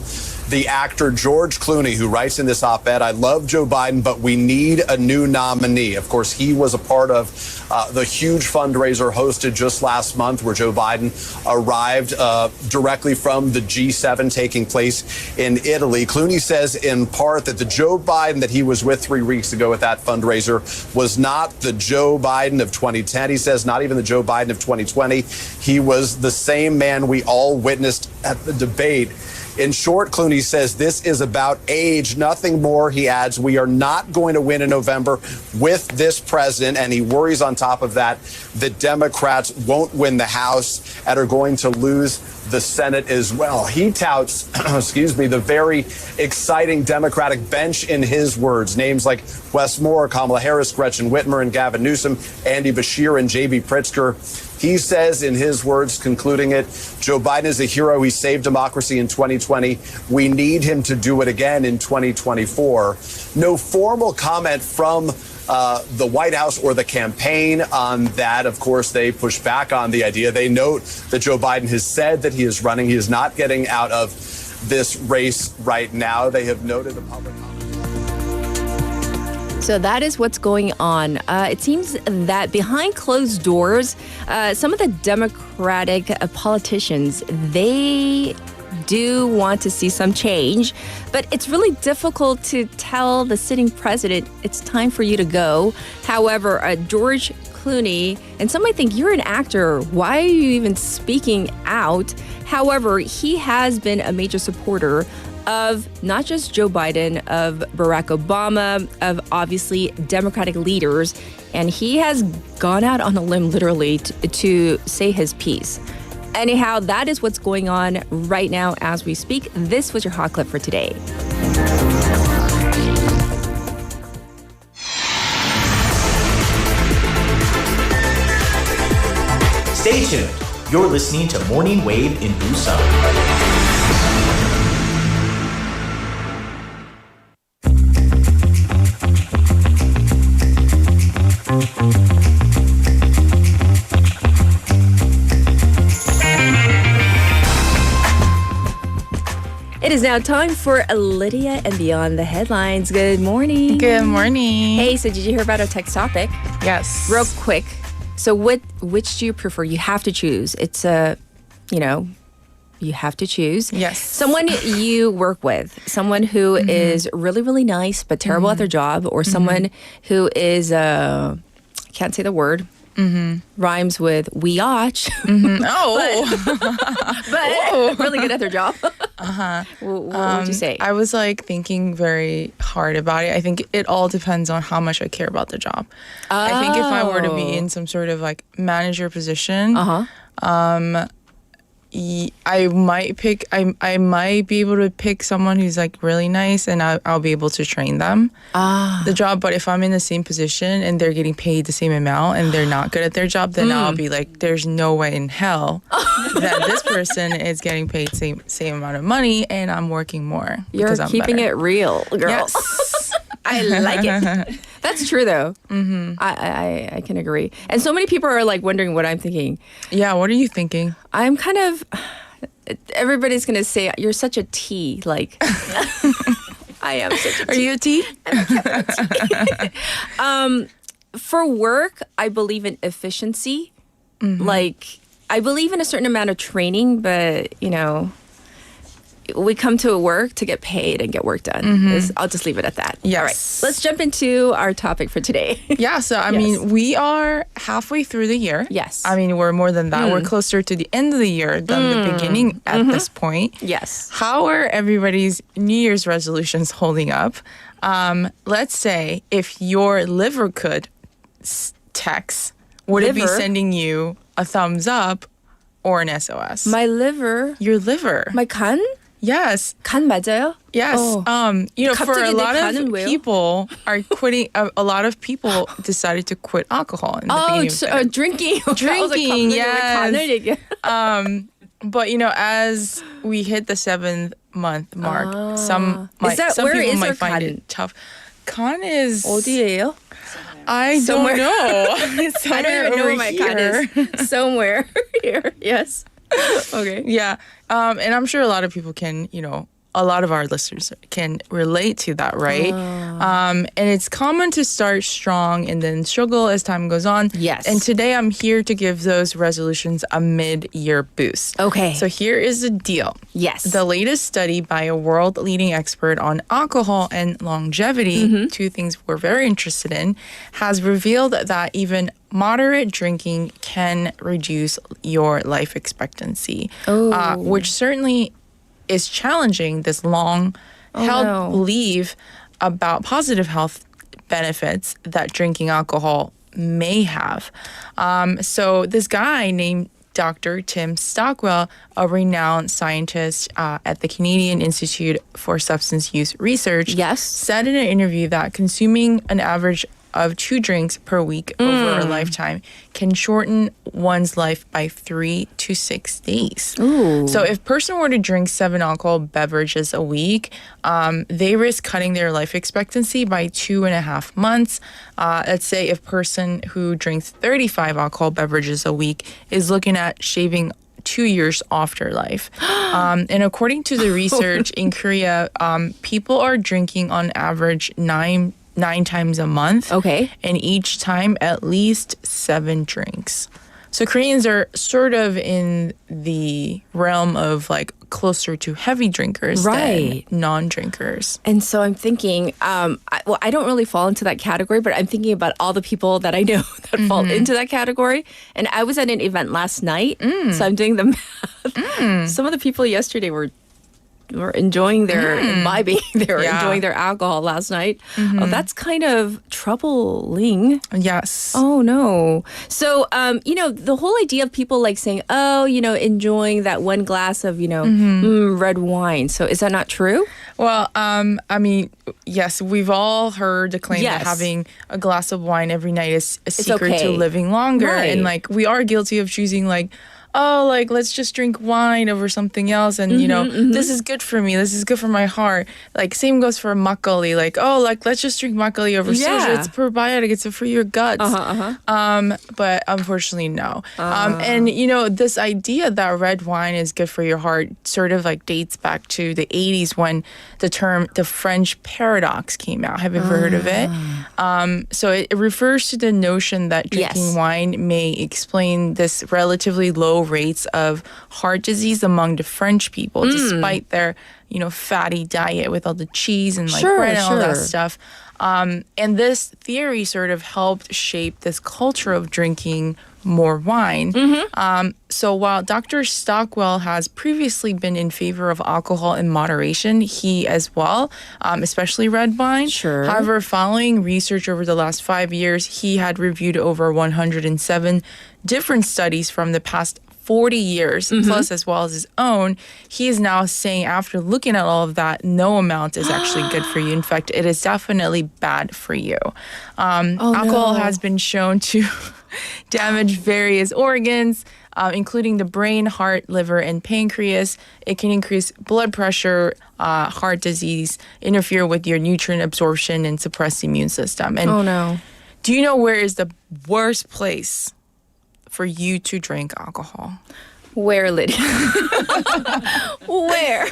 the actor George Clooney, who writes in this op-ed, "I love Joe Biden, but we need a new nominee." Of course, he was a part of the huge fundraiser hosted just last month where Joe Biden arrived directly from the G7 taking place in Italy. Clooney says in part that the Joe Biden that he was with 3 weeks ago at that fundraiser was not the Joe Biden of 2010. He says not even the Joe Biden of 2020. He was the same man we all witnessed at the debate. In short, Clooney says this is about age, nothing more. He adds, we are not going to win in November with this president. And he worries on top of that that Democrats won't win the House and are going to lose the Senate as well. He touts, the very exciting Democratic bench in his words. Names like Wes Moore, Kamala Harris, Gretchen Whitmer, and Gavin Newsom, Andy Beshear, and J.B. Pritzker. He says, in his words, concluding it, Joe Biden is a hero. He saved democracy in 2020. We need him to do it again in 2024. No formal comment from the White House or the campaign on that. Of course, they push back on the idea. They note that Joe Biden has said that he is running. He is not getting out of this race right now. They have noted the public comment. So that is what's going on. It seems that behind closed doors, some of the Democratic politicians, they do want to see some change, but it's really difficult to tell the sitting president it's time for you to go. However, George Clooney, and some might think you're an actor. Why are you even speaking out? However, he has been a major supporter of not just Joe Biden, of Barack Obama, of obviously Democratic leaders, and he has gone out on a limb literally to say his piece. Anyhow, that is what's going on right now as we speak. This was your hot clip for today. Stay tuned. You're listening to Morning Wave in Busan. It is now time for Lydia and Beyond the Headlines. Good morning. Good morning. Hey, so did you hear about our text topic? Yes. Real quick. So which do you prefer? You have to choose. It's you have to choose. Yes. Someone you work with, someone who is really, really nice but terrible at their job, or someone who is, can't say the word, rhymes with weotch. But really good at their job. What would you say? I was thinking very hard about it. I think it all depends on how much I care about the job. I think if I were to be in some sort of manager position, I might be able to pick someone who's really nice, and I'll be able to train them the job. But if I'm in the same position and they're getting paid the same amount and they're not good at their job, then I'll be there's no way in hell that this person is getting paid same amount of money and I'm working more. You're keeping better. it real, girl. Yes. I like it. That's true, though. I can agree. And so many people are wondering what I'm thinking. Yeah, what are you thinking? I'm kind of. Everybody's gonna say you're such a T. I am such a T. Are you a T? For work, I believe in efficiency. I believe in a certain amount of training, but we come to work to get paid and get work done. I'll just leave it at that. Yes. All right. Let's jump into our topic for today. Yeah, so I mean, we are halfway through the year. Yes. I mean, we're more than that. We're closer to the end of the year than the beginning at this point. Yes. How are everybody's New Year's resolutions holding up? Let's say if your liver could text, would it be sending you a thumbs up or an SOS? My liver. Your liver. My 간? Yes. 간 맞아요? Yes. You know, for a 갑자기 내 lot 간은 of 왜요? people are quitting. A lot of people decided to quit alcohol in the beginning of the drinking. Drinking, yes. yes. But you know, as we hit the 7th month mark, some where people is might our find 간? it tough. Kan is 어디예요? I Somewhere. don't know. It's I don't even know where my 간 here. is. Somewhere here. Yes. Okay. Yeah. And I'm sure a lot of people can, you know, a lot of our listeners can relate to that, right? And it's common to start strong and then struggle as time goes on. Yes. And today I'm here to give those resolutions a mid-year boost. Okay. So here is the deal. Yes. The latest study by a world-leading expert on alcohol and longevity, two things we're very interested in, has revealed that even moderate drinking can reduce your life expectancy, which certainly is challenging this long-held belief about positive health benefits that drinking alcohol may have. So this guy named Dr. Tim Stockwell, a renowned scientist at the Canadian Institute for Substance Use Research, said in an interview that consuming an average of 2 drinks per week over a lifetime can shorten one's life by 3 to 6 days. Ooh. So if a person were to drink 7 alcohol beverages a week, they risk cutting their life expectancy by 2.5 months. Let's say if a person who drinks 35 alcohol beverages a week is looking at shaving 2 years off their life. And according to the research in Korea, people are drinking on average 9 times a month. Okay. And each time at least 7 drinks. So Koreans are sort of in the realm of like closer to heavy drinkers than non-drinkers. And so I'm thinking, I don't really fall into that category, but I'm thinking about all the people that I know that fall into that category. And I was at an event last night, so I'm doing the math. Some of the people yesterday were enjoying their imbibing. They were enjoying their alcohol last night. Oh, that's kind of troubling. Yes. Oh, no. So, you know, the whole idea of people like saying, oh, you know, enjoying that one glass of, you know, red wine. So is that not true? Well, I mean, yes, we've all heard the claim that having a glass of wine every night is a secret to living longer. Right. And like, we are guilty of choosing like, oh, like, let's just drink wine over something else. And, you know, this is good for me. This is good for my heart. Like, same goes for makgeolli. Like, oh, like, let's just drink makgeolli over soju. It's probiotic. It's for your guts. But unfortunately, no. And, you know, this idea that red wine is good for your heart sort of, like, dates back to the 80s when the term the French paradox came out. Have you ever heard of it? So it refers to the notion that drinking wine may explain this relatively low rates of heart disease among the French people, despite their, you know, fatty diet with all the cheese and like bread and all that stuff. And this theory sort of helped shape this culture of drinking more wine. So while Dr. Stockwell has previously been in favor of alcohol in moderation, he as well, especially red wine. However, following research over the last 5 years, he had reviewed over 107 different studies from the past 40 years, plus as well as his own. He is now saying, after looking at all of that, no amount is actually good for you. In fact, it is definitely bad for you. Alcohol has been shown to damage various organs, including the brain, heart, liver, and pancreas. It can increase blood pressure, heart disease, interfere with your nutrient absorption, and suppress the immune system. And do you know where is the worst place for you to drink alcohol? Where, Lydia? Where?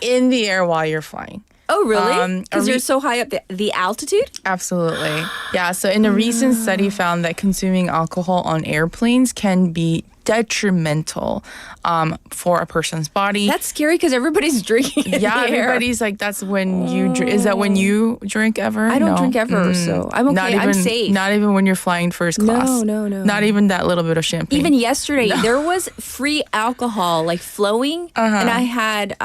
In the air while you're flying. Oh, really? Because you're so high up, the altitude? Absolutely. Yeah, so in a recent study found that consuming alcohol on airplanes can be detrimental for a person's body. That's scary because everybody's drinking. Yeah, everybody's like, that's when you drink. Is that when you drink ever? I don't drink ever, so I'm okay. I'm safe. Not even when you're flying first class. No. Not even that little bit of champagne. Even yesterday, there was free alcohol like flowing, and I had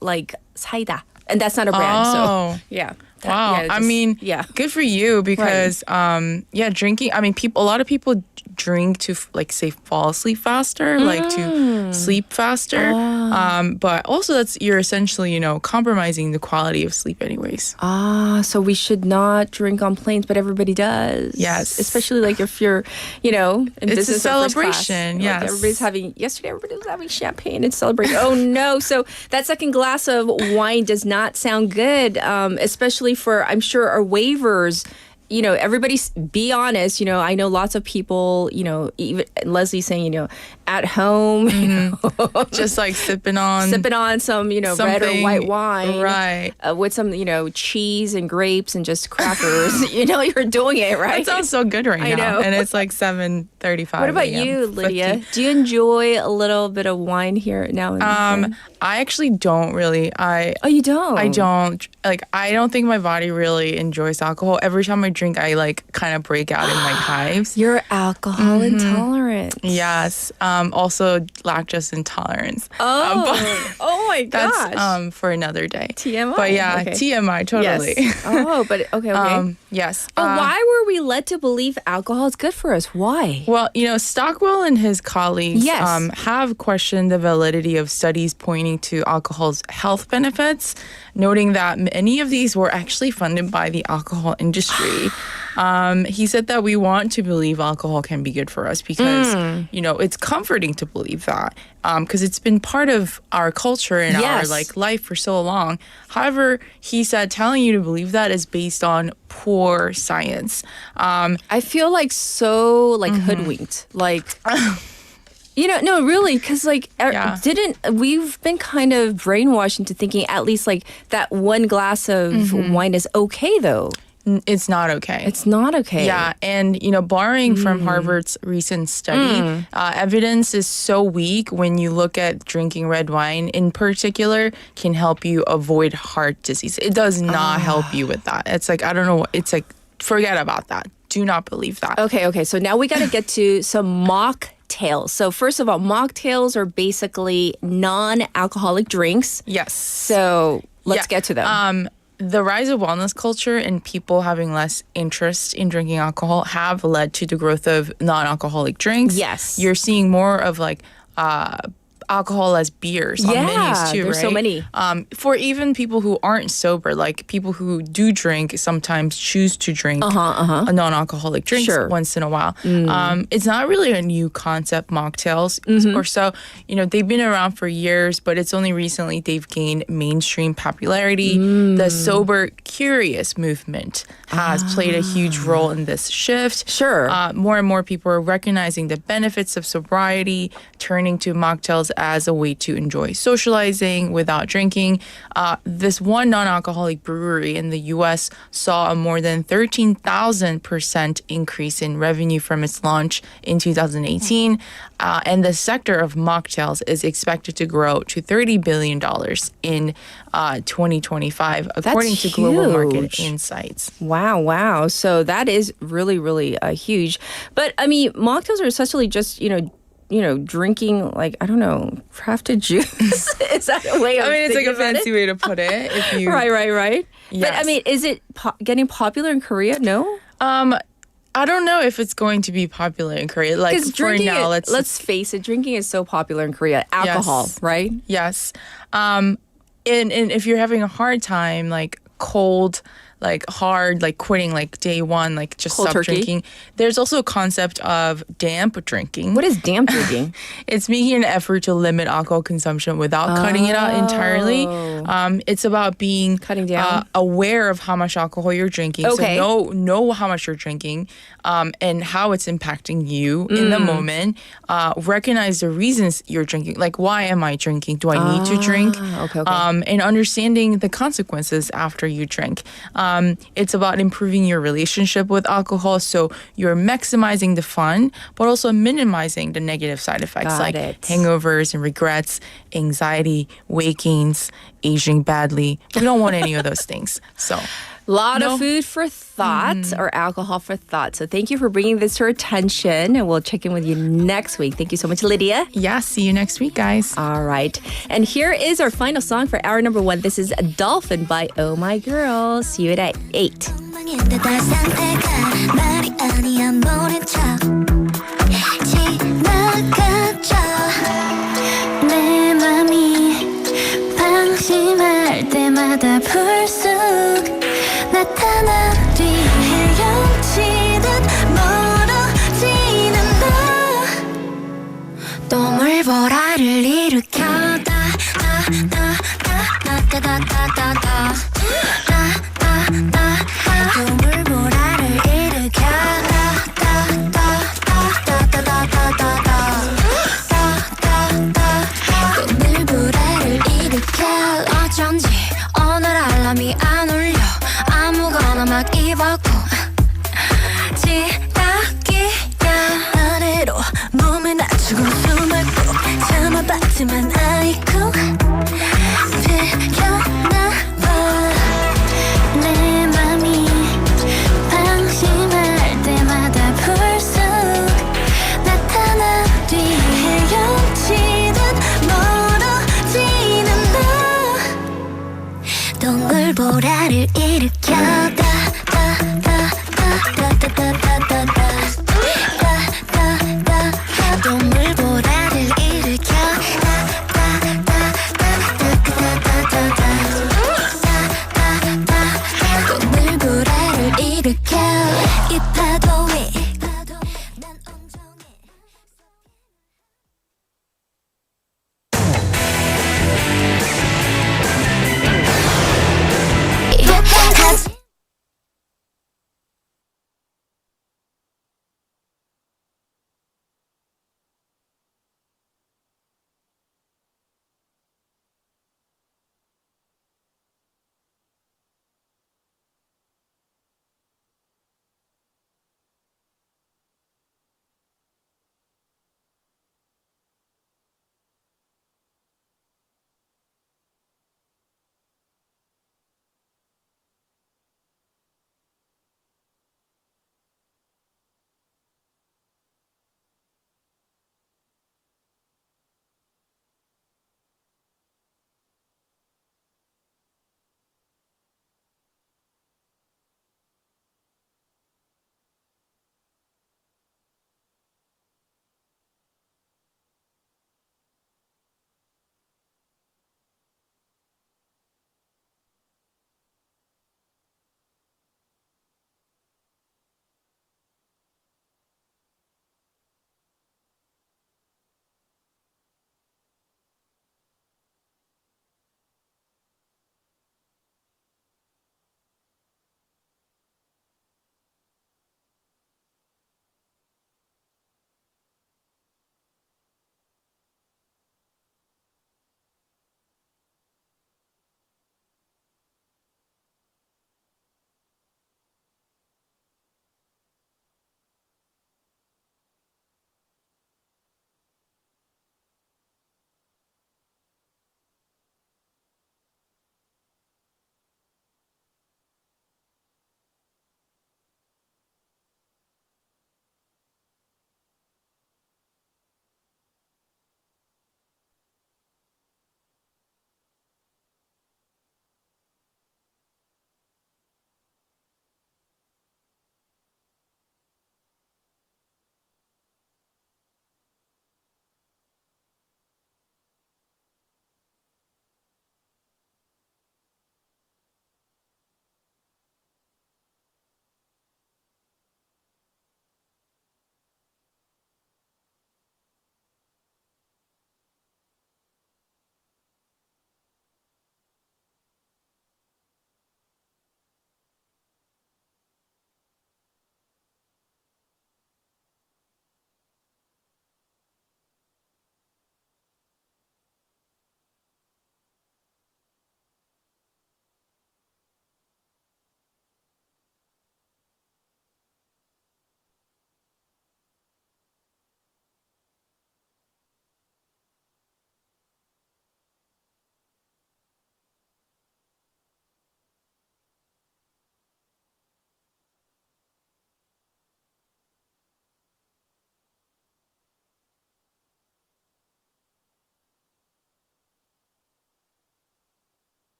like 사이다, and that's not a brand. So yeah. Wow. Good for you because, drinking. I mean, a lot of people drink to say fall asleep faster, like to sleep faster. But also you're essentially, compromising the quality of sleep anyways. So we should not drink on planes, but everybody does. Yes. Especially like if you're, in it's business a celebration. Yes. Yesterday everybody was having champagne and celebrating. Oh no. So that second glass of wine does not sound good, especially for, I'm sure, our waivers. Everybody's, be honest, I know lots of people, even Leslie saying, at home, just like sipping on some, red or white wine. Right. With some, cheese and grapes and just crackers. You're doing it, right? That sounds so good right now. I know. And it's like 7:35. What about you, Lydia? Do you enjoy a little bit of wine here now and then? I actually don't really. Oh, you don't? I don't. I don't think my body really enjoys alcohol. Every time I drink, I kind of break out in hives. You're alcohol intolerant. Yes. Also lactose intolerance. Oh my gosh. That's for another day. TMI. But yeah, okay. TMI, totally. Yes. But okay. Yes. But why were we led to believe alcohol is good for us? Why? Well, Stockwell and his colleagues have questioned the validity of studies pointing to alcohol's health benefits, noting that many of these were actually funded by the alcohol industry. He said that we want to believe alcohol can be good for us because, it's comforting to believe that because it's been part of our culture and our life for so long. However, he said telling you to believe that is based on poor science. I feel so hoodwinked. No, really, because we've been kind of brainwashed into thinking at least that one glass of wine is okay though. It's not okay. It's not okay. Yeah, and borrowing from Harvard's recent study, evidence is so weak when you look at drinking red wine in particular can help you avoid heart disease. It does not help you with that. It's I don't know. It's forget about that. Do not believe that. Okay. So now we got to get to some mocktails. So first of all, mocktails are basically non-alcoholic drinks. Yes. So let's get to them. The rise of wellness culture and people having less interest in drinking alcohol have led to the growth of non-alcoholic drinks. Yes. You're seeing more of alcohol as beers on menus too, there's right? so many. For even people who aren't sober, people who do drink sometimes choose to drink a non-alcoholic drink once in a while. It's not really a new concept, mocktails or so. They've been around for years, but it's only recently they've gained mainstream popularity. The sober curious movement has played a huge role in this shift. Sure. More and more people are recognizing the benefits of sobriety, turning to mocktails as a way to enjoy socializing without drinking. This one non-alcoholic brewery in the U.S. saw a more than 13,000% increase in revenue from its launch in 2018. And the sector of mocktails is expected to grow to $30 billion in 2025, according to Global Market Insights. Wow. So that is really, really huge. But I mean, mocktails are essentially just, drinking I don't know, crafted juice. Is that a way of it's a fancy way to put it. If you right. Yes. But I mean, is it getting popular in Korea? No. I don't know if it's going to be popular in Korea. For now, let's face it, drinking is so popular in Korea. Alcohol, right? Yes. And if you're having a hard time, cold, hard, quitting, day one, just cold stop turkey. drinking. There's also a concept of damp drinking. What is damp drinking? It's making an effort to limit alcohol consumption without cutting it out entirely. It's about being cutting down, aware of how much alcohol you're drinking. Okay. So know how much you're drinking, and how it's impacting you in the moment. Recognize the reasons you're drinking. Why am I drinking? Do I need to drink? Okay. And understanding the consequences after you drink. It's about improving your relationship with alcohol. So you're maximizing the fun, but also minimizing the negative side effects like hangovers and regrets, anxiety, wakings, aging badly. We don't want any of those things. So. Lot of food for thought or alcohol for thought. So thank you for bringing this to our attention, and we'll check in with you next week. Thank you so much, Lydia. Yeah, see you next week, guys. All right. And here is our final song for hour number 1. This is Dolphin by Oh My Girl. See you at 8. 방심할 때마다 불쑥 나타난 뒤 헤엄치듯 멀어지는 너 또 물보라를 일으켜 또 물보라를 일으켜 또 물보라를 일으켜 어쩐지 오늘 알람이 안 울려 아무거나 막 입었고 지각이야 아래로 몸을 낮추고 숨을 꼭 참아봤지만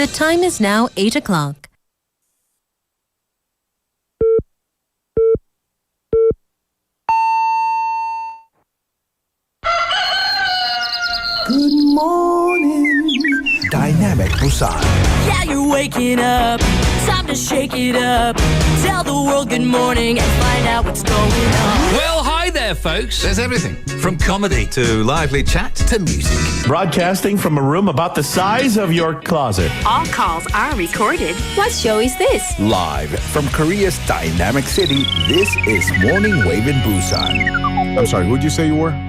The time is now 8 o'clock. Good morning, Dynamic Busan. Yeah, you're waking up. Time to shake it up. Tell the world good morning and find out what's going on. Well, hi there, folks. There's everything from comedy to lively chat to music. Broadcasting from a room about the size of your closet. All calls are recorded. What show is this? Live from Korea's dynamic city, this is Morning Wave in Busan. I'm sorry, who'd you say you were?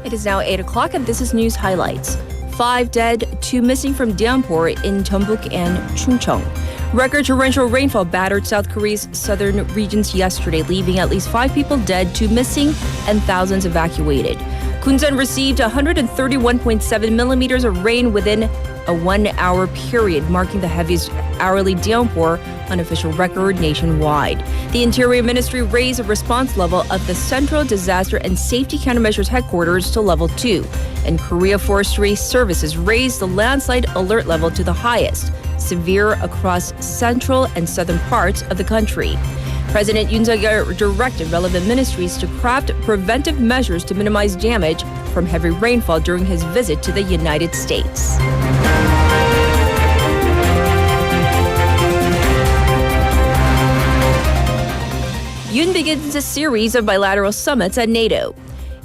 It is now 8 o'clock and this is news highlights. 5 dead, 2 missing from downpour in Jeonbuk and Chungcheong. Record torrential rainfall battered South Korea's southern regions yesterday, leaving at least 5 people dead, 2 missing, and thousands evacuated. Kunsan received 131.7 millimeters of rain within a 1-hour period, marking the heaviest hourly downpour on official record nationwide. The Interior Ministry raised the response level of the Central Disaster and Safety Countermeasures Headquarters to level 2, and Korea Forestry Services raised the landslide alert level to the highest, severe across central and southern parts of the country. President Yoon Suk-yeol directed relevant ministries to craft preventive measures to minimize damage from heavy rainfall during his visit to the United States. Yoon begins a series of bilateral summits at NATO.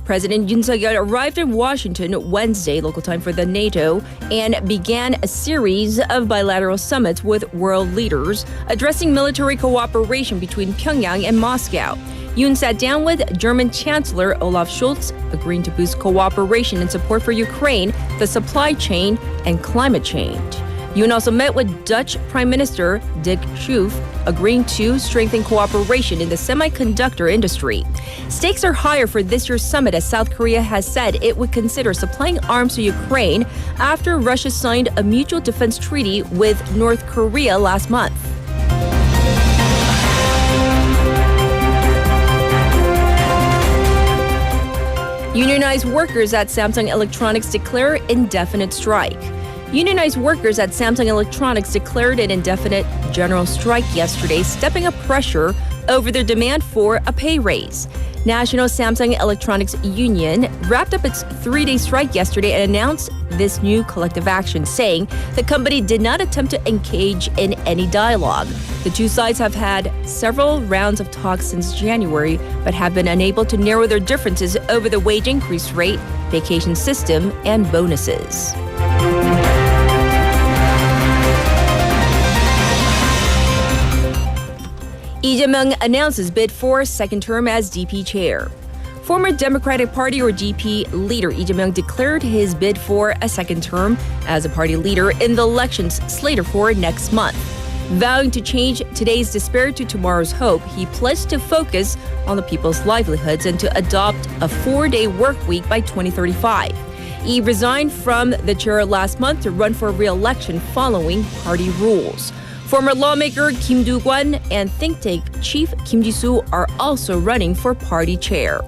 President Yoon Suk-yeol arrived in Washington Wednesday, local time for the NATO, and began a series of bilateral summits with world leaders, addressing military cooperation between Pyongyang and Moscow. Yoon sat down with German Chancellor Olaf Scholz, agreeing to boost cooperation and support for Ukraine, the supply chain, and climate change. Yoon also met with Dutch Prime Minister Dick Schoof, agreeing to strengthen cooperation in the semiconductor industry. Stakes are higher for this year's summit as South Korea has said it would consider supplying arms to Ukraine after Russia signed a mutual defense treaty with North Korea last month. Unionized workers at Samsung Electronics declare indefinite strike. Unionized workers at Samsung Electronics declared an indefinite general strike yesterday, stepping up pressure over their demand for a pay raise. National Samsung Electronics Union wrapped up its 3-day strike yesterday and announced this new collective action, saying the company did not attempt to engage in any dialogue. The two sides have had several rounds of talks since January, but have been unable to narrow their differences over the wage increase rate, vacation system, and bonuses. Lee Jae-myung announces bid for second term as DP chair. Former Democratic Party or DP leader Lee Jae-myung declared his bid for a second term as a party leader in the elections slated for next month. Vowing to change today's despair to tomorrow's hope, he pledged to focus on the people's livelihoods and to adopt a 4-day work week by 2035. He resigned from the chair last month to run for re-election following party rules. Former lawmaker Kim Do-kwon and think tank chief Kim Ji-soo are also running for party chair.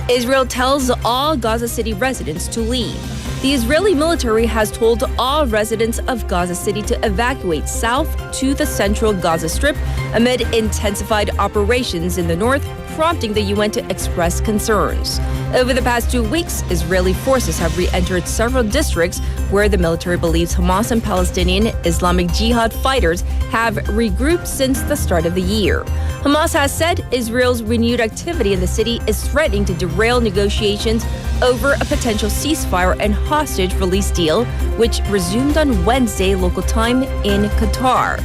Israel tells all Gaza City residents to leave. The Israeli military has told all residents of Gaza City to evacuate south to the central Gaza Strip amid intensified operations in the north, prompting the UN to express concerns. Over the past 2 weeks, Israeli forces have re-entered several districts where the military believes Hamas and Palestinian Islamic Jihad fighters have regrouped since the start of the year. Hamas has said Israel's renewed activity in the city is threatening to derail negotiations over a potential ceasefire and hostage release deal, which resumed on Wednesday local time in Qatar.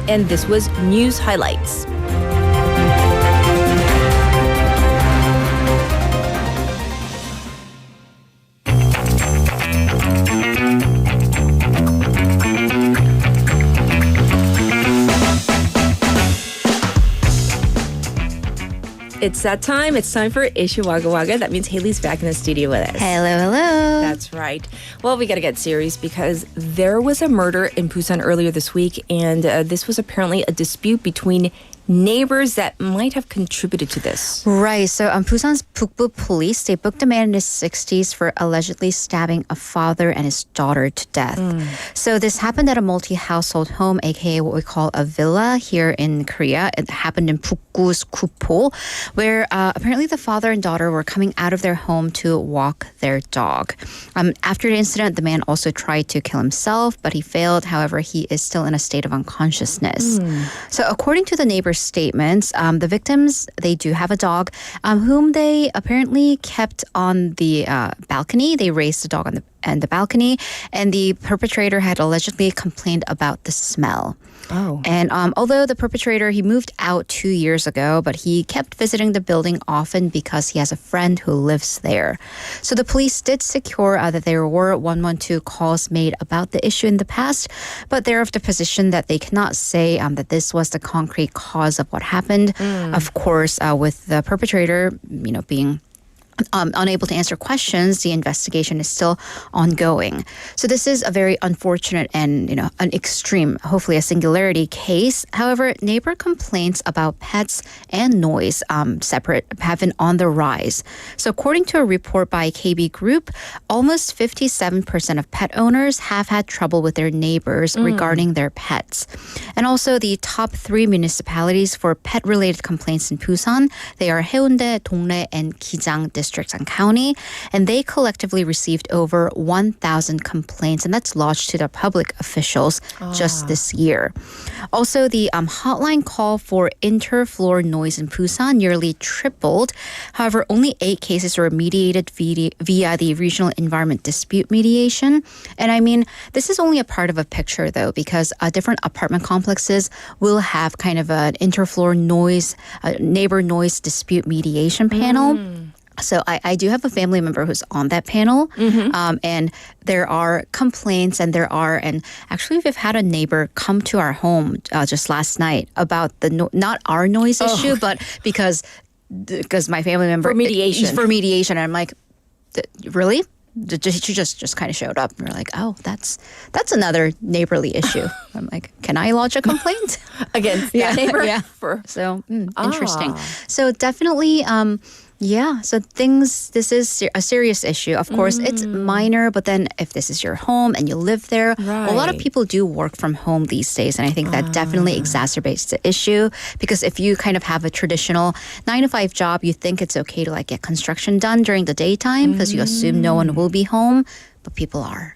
And this was News Highlights. It's that time. It's time for Issue Wagga Wagga. That means Haley's back in the studio with us. Hello. That's right. Well, we got to get serious because there was a murder in Busan earlier this week, and this was apparently a dispute between neighbors that might have contributed to this. Right. So Busan's Pukbu police, they booked a man in his 60s for allegedly stabbing a father and his daughter to death. So this happened at a multi-household home, aka what we call a villa here in Korea. It happened in Pukgu's Kupo, where apparently the father and daughter were coming out of their home to walk their dog. After the incident, the man also tried to kill himself, but he failed. However, he is still in a state of unconsciousness. So according to the neighbor's statements, the victims, they do have a dog whom they apparently kept on the balcony. They raised the dog on the balcony, and the perpetrator had allegedly complained about the smell. Oh. And although the perpetrator, he moved out 2 years ago, but he kept visiting the building often because he has a friend who lives there. So the police did secure that there were 112 calls made about the issue in the past, but they're of the position that they cannot say that this was the concrete cause of what happened. Of course, with the perpetrator, being unable to answer questions, the investigation is still ongoing. So this is a very unfortunate and, an extreme, hopefully a singularity case. However, neighbor complaints about pets and noise separate have been on the rise. So according to a report by KB Group, almost 57% of pet owners have had trouble with their neighbors regarding their pets. And also the top 3 municipalities for pet-related complaints in Busan, they are Haeundae, Dongdae, and Gijang districts and county, and they collectively received over 1,000 complaints, and that's lodged to the public officials just this year. Also, the hotline call for interfloor noise in Busan nearly tripled. However, only 8 cases were mediated via the regional environment dispute mediation. And I mean, this is only a part of a picture, though, because different apartment complexes will have kind of an interfloor noise, neighbor noise dispute mediation panel. So I do have a family member who's on that panel, and there are complaints, and actually we've had a neighbor come to our home just last night about not our noise issue, but because my family member for mediation, and I'm like, really? She just kind of showed up, and we're like, oh, that's another neighborly issue. I'm like, can I lodge a complaint against that neighbor? Yeah. So interesting. So definitely. So this is a serious issue. Of course, it's minor, but then if this is your home and you live there, a lot of people do work from home these days. And I think that definitely exacerbates the issue, because if you kind of have a traditional 9-to-5 job, you think it's okay to get construction done during the daytime because you assume no one will be home, but people are.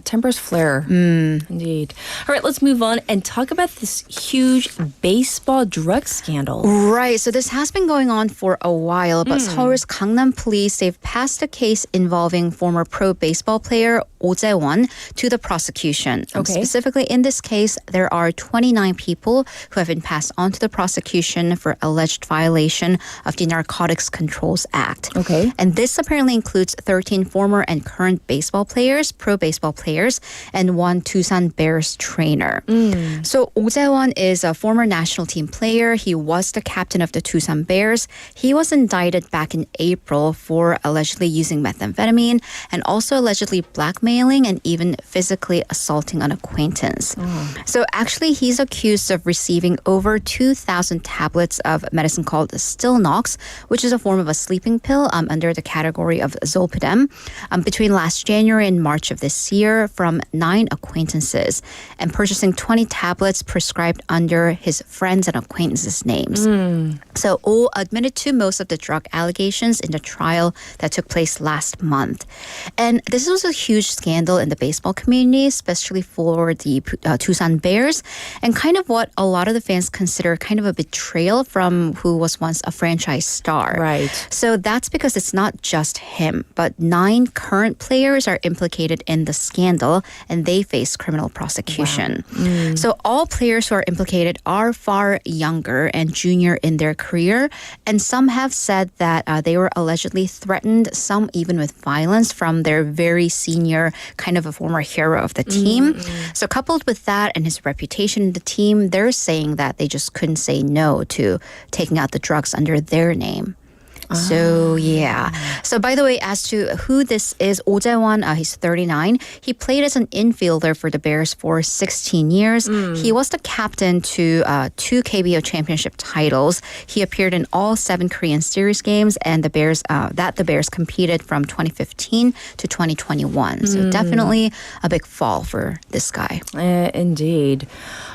Tempers flare. Indeed. All right, let's move on and talk about this huge baseball drug scandal. Right. So this has been going on for a while, but Seoul's Gangnam police, they've passed a case involving former pro baseball player Oh Jae-won to the prosecution. Specifically in this case, there are 29 people who have been passed on to the prosecution for alleged violation of the Narcotics Controls Act. And this apparently includes 13 former and current baseball players, pro baseball players, and 1 Tusan Bears trainer. So Oh Jae-won is a former national team player. He was the captain of the Tusan Bears. He was indicted back in April for allegedly using methamphetamine and also allegedly blackmailing and even physically assaulting an acquaintance. So actually, he's accused of receiving over 2,000 tablets of medicine called Stilnox, which is a form of a sleeping pill under the category of Zolpidem, between last January and March of this year from 9 acquaintances, and purchasing 20 tablets prescribed under his friends and acquaintances' names. So Oh admitted to most of the drug allegations in the trial that took place last month. And this was a huge scandal in the baseball community, especially for the Tusan Bears, and kind of what a lot of the fans consider kind of a betrayal from who was once a franchise star. Right. So that's because it's not just him, but 9 current players are implicated in the scandal, and they face criminal prosecution. So all players who are implicated are far younger and junior in their career, and some have said that they were allegedly threatened, some even with violence, from their very senior kind of a former hero of the team. So coupled with that and his reputation in the team, they're saying that they just couldn't say no to taking out the drugs under their name. So, yeah. So, by the way, as to who this is, Oh Jae-won, he's 39. He played as an infielder for the Bears for 16 years. He was the captain to 2 KBO championship titles. He appeared in all 7 Korean series games, and the Bears competed from 2015 to 2021. So, definitely a big fall for this guy. Indeed.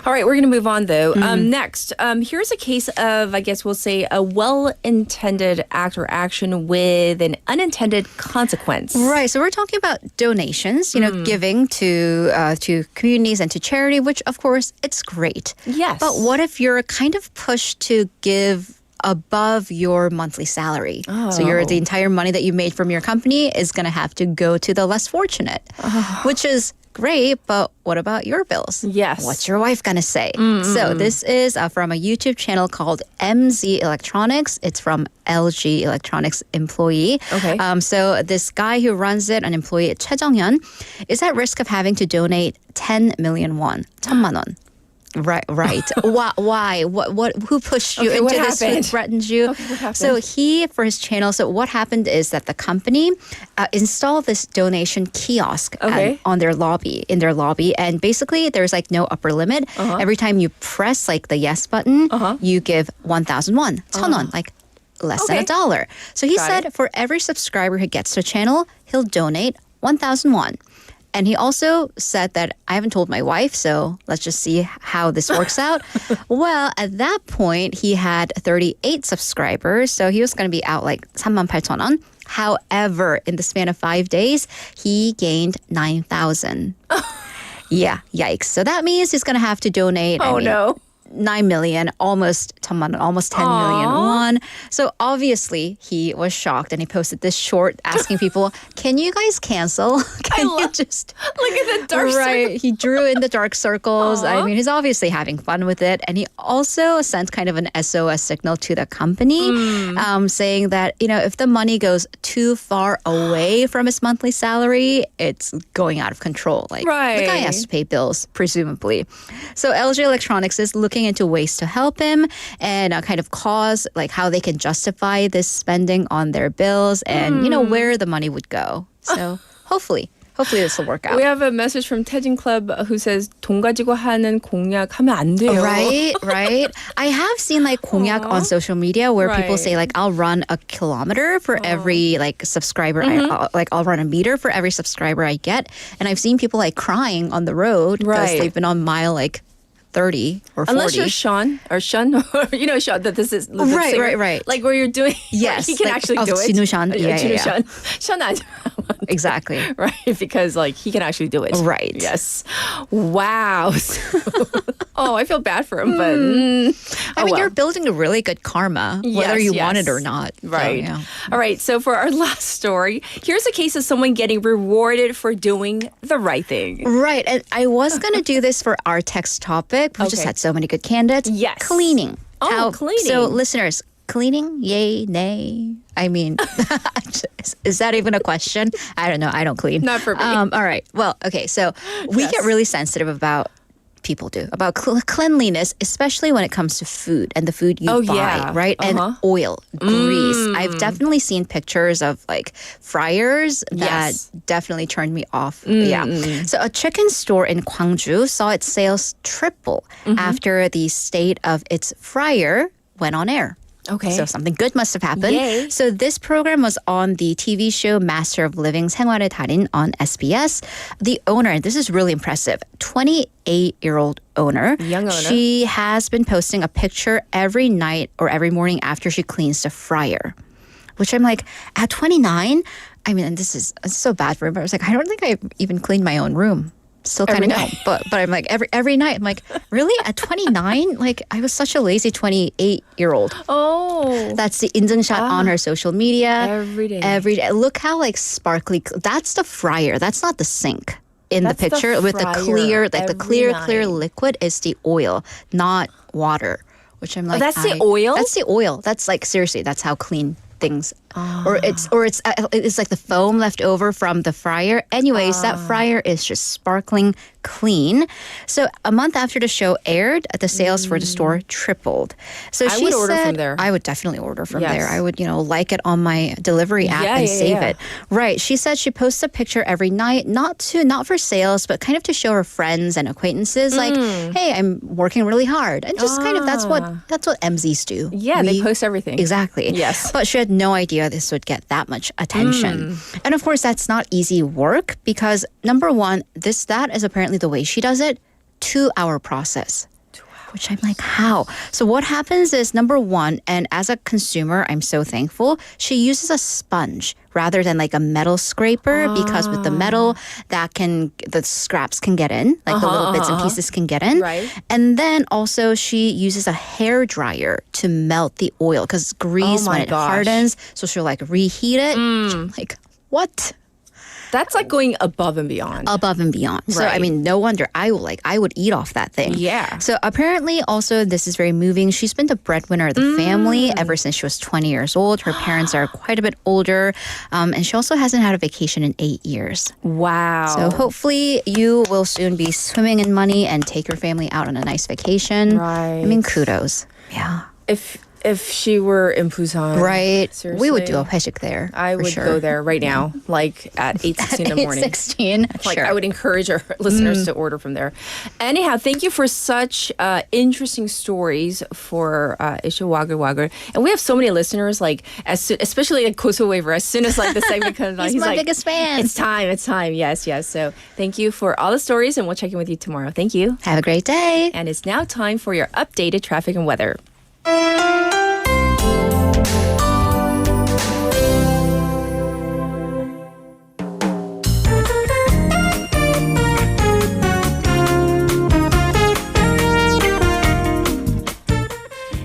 All right, we're going to move on, though. Next, here's a case of, I guess we'll say, a well-intended act or action with an unintended consequence. Right. So we're talking about donations, giving to communities and to charity, which, of course, it's great. Yes. But what if you're kind of pushed to give above your monthly salary? So the entire money that you made from your company is going to have to go to the less fortunate, which is great, but what about your bills? Yes. What's your wife going to say? So this is from a YouTube channel called MZ Electronics. It's from LG Electronics employee. Okay. So this guy who runs it, an employee, Choi Jung-hyun, is at risk of having to donate 10 million won, 1,000만 원. Right. Why? What? Who pushed you into this? Who threatened you? Okay, what happened? So for his channel. So what happened is that the company installed this donation kiosk in their lobby, and basically there's like no upper limit. Every time you press like the yes button, you give 1,000 won, 1,000원, like less than $1. So he said for every subscriber who gets to the channel, he'll donate 1,000 won. And he also said that I haven't told my wife, so let's just see how this works out. Well, at that point, he had 38 subscribers, so he was going to be out like 38,000원. However, in the span of 5 days, he gained 9,000. Yeah, yikes. So that means he's going to have to donate. 9 million, almost 10 million won. So obviously he was shocked and he posted this short asking people, can you guys cancel? Can you just look at the dark circles? He drew in the dark circles. I mean, he's obviously having fun with it. And he also sent kind of an SOS signal to the company saying that, if the money goes too far away from his monthly salary, it's going out of control. Like the guy has to pay bills, presumably. So LG Electronics is looking into ways to help him and kind of cause like how they can justify this spending on their bills and where the money would go. So hopefully this will work out. We have a message from 태진 Club who says 돈 가지고 하는 공약 하면 안 돼요. Right. I have seen like 공약 on social media where people say like I'll run a kilometer for every like subscriber. I'll run a meter for every subscriber I get. And I've seen people like crying on the road because they've been on mile like 30 or 40. Unless you're Sean, Sean, that this is right. Like where you're doing, yes, he can like, actually do it. 진우션. Yeah. Sean, exactly. Right, because like he can actually do it. Right. Yes. Wow. I feel bad for him, but I mean, you're building a really good karma, whether you want it or not. Right. So, yeah. All right. So for our last story, here's a case of someone getting rewarded for doing the right thing. Right. And I was going to do this for our text topic. We just had so many good candidates. Yes. Cleaning. Cleaning. So listeners, cleaning, yay, nay? I mean, is that even a question? I don't know. I don't clean. Not for me. All right. Well, okay. So we get really sensitive about cleanliness, especially when it comes to food and the food you buy, right? And oil, grease. I've definitely seen pictures of like fryers that definitely turned me off. Yeah. So a chicken store in Gwangju saw its sales triple after the state of its fryer went on air. Okay. So something good must have happened. Yay. So this program was on the TV show Master of Living's 생활의 달인 on SBS. The owner, this is really impressive, 28-year-old owner. Young owner. She has been posting a picture every night or every morning after she cleans the fryer. Which I'm like, at 29? I mean, and this is so bad for her, but I was like, I don't think I even cleaned my own room. Still kind of don't, but I'm like every night I'm like, really at 29? Like I was such a lazy 28-year-old. Oh, that's the 인증샷 on her social media every day. Look how like sparkly. That's the fryer. That's not the sink in the picture with the clear, like the clear liquid is the oil, not water. Which I'm like, that's the oil. That's the oil. That's like seriously. That's how clean things. Or it's like the foam left over from the fryer. Anyways, that fryer is just sparkling clean. So a month after the show aired, the sales for the store tripled. So I she would order said, from there. I would definitely order from Yes. there. I would, like it on my delivery app and save it. Right. She said she posts a picture every night, not for sales, but kind of to show her friends and acquaintances, like, hey, I'm working really hard. And just kind of that's what MZs do. Yeah, they post everything. Exactly. Yes. But she had no idea this would get that much attention. And of course, that's not easy work because number one, that is apparently the way she does it, 2-hour process. Which I'm like, how? So what happens is, number one, and as a consumer, I'm so thankful, she uses a sponge rather than like a metal scraper because with the metal, the scraps can get in, like the little bits and pieces can get in. Right. And then also she uses a hair dryer to melt the oil because grease, when it hardens, so she'll like reheat it. I'm like, what? That's like going above and beyond. Above and beyond. So, I Right. mean, no wonder I would eat off that thing. Yeah. So apparently also this is very moving. She's been the breadwinner of the family ever since she was 20 years old. Her parents are quite a bit older. And she also hasn't had a vacation in 8 years. Wow. So hopefully you will soon be swimming in money and take your family out on a nice vacation. Right. I mean, kudos. Yeah. If she were in Busan, Right. seriously, We would do a 회식 there. I for would sure. go there right now, like at 8:16 in the morning. 8:16. Like Sure. I would encourage our listeners to order from there. Anyhow, thank you for such interesting stories for issue 와글와글. And we have so many listeners, like especially like Koso Waver. As soon as like the segment comes on, He's my like, biggest fan. It's time. Yes. So thank you for all the stories, and we'll check in with you tomorrow. Thank you. Have a great day. And it's now time for your updated traffic and weather.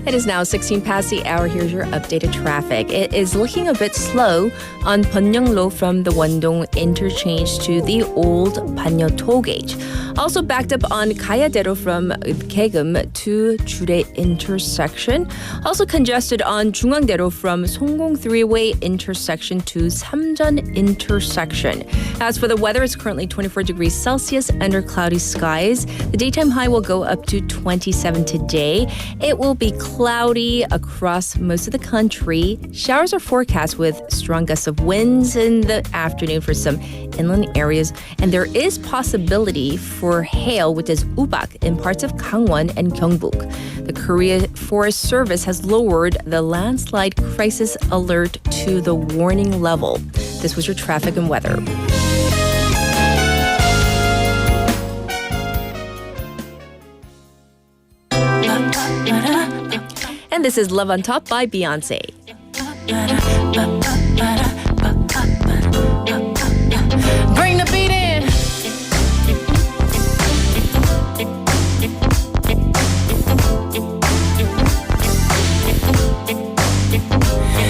It is now 16 past the hour. Here's your updated traffic. It is looking a bit slow on Byeonglo from the Wondong interchange to the old Banyo toll gauge. Also backed up on Gayadero from Daegum to Jure intersection. Also congested on Jungangdero from Songgong three-way intersection to Samjeon intersection. As for the weather, it's currently 24 degrees Celsius under cloudy skies. The daytime high will go up to 27 today. It will be cloudy across most of the country. Showers are forecast with strong gusts of winds in the afternoon for some inland areas. And there is possibility for hail, which is ubak, in parts of Gangwon and Gyeongbuk. The Korea Forest Service has lowered the landslide crisis alert to the warning level. This was your traffic and weather. And this is Love on Top by Beyonce. Bring the beat in.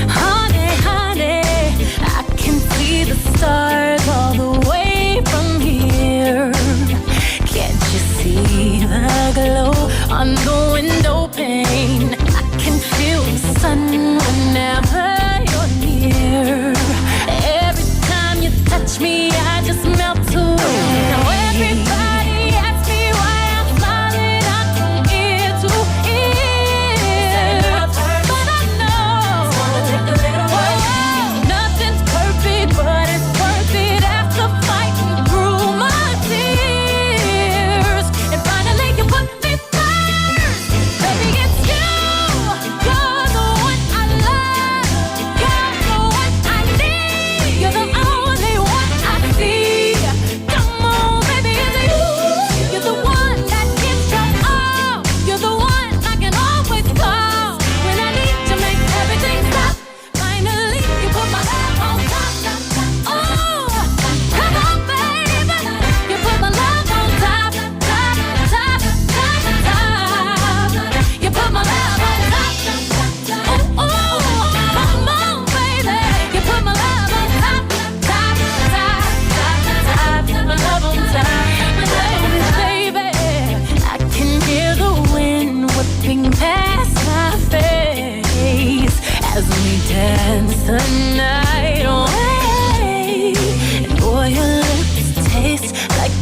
Honey, honey, I can see the stars all the way from here. Can't you see the glow on the window pane? I can feel the sun whenever you're near.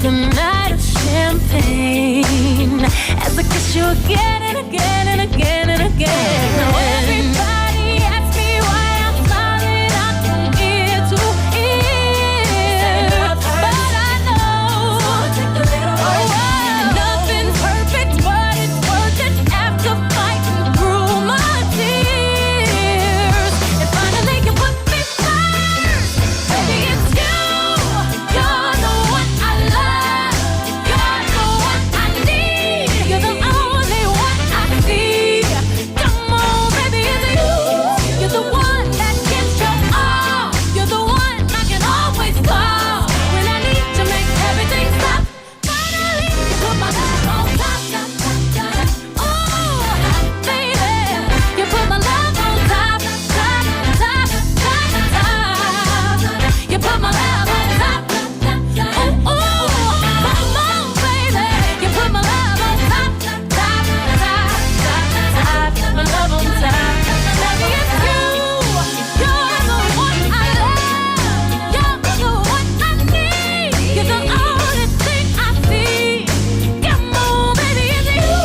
a night of champagne as I kiss you again and again and again and again. Now everybody asks me why I'm smiling out from ear to ear, but I know nothing's perfect, but it's worth it after fighting through my tears. And finally you put me first, baby, it's you. You're the one I love. You're the one I need. You're the only one I see. Come on, baby, it's you. You're the one that gives your all. You're the one I can always call when I need to make everything stop. Finally, you put my love on top, top, top, top. Oh, baby, you put my love on top, top, top, top, top. You put my love on top, top, top. Oh, come on, baby, you put my love on top, top, top, top, top. My love on top, baby, it's you. You're the one I love. You're the one I need. You're the only thing I see. Come on, baby, it's you.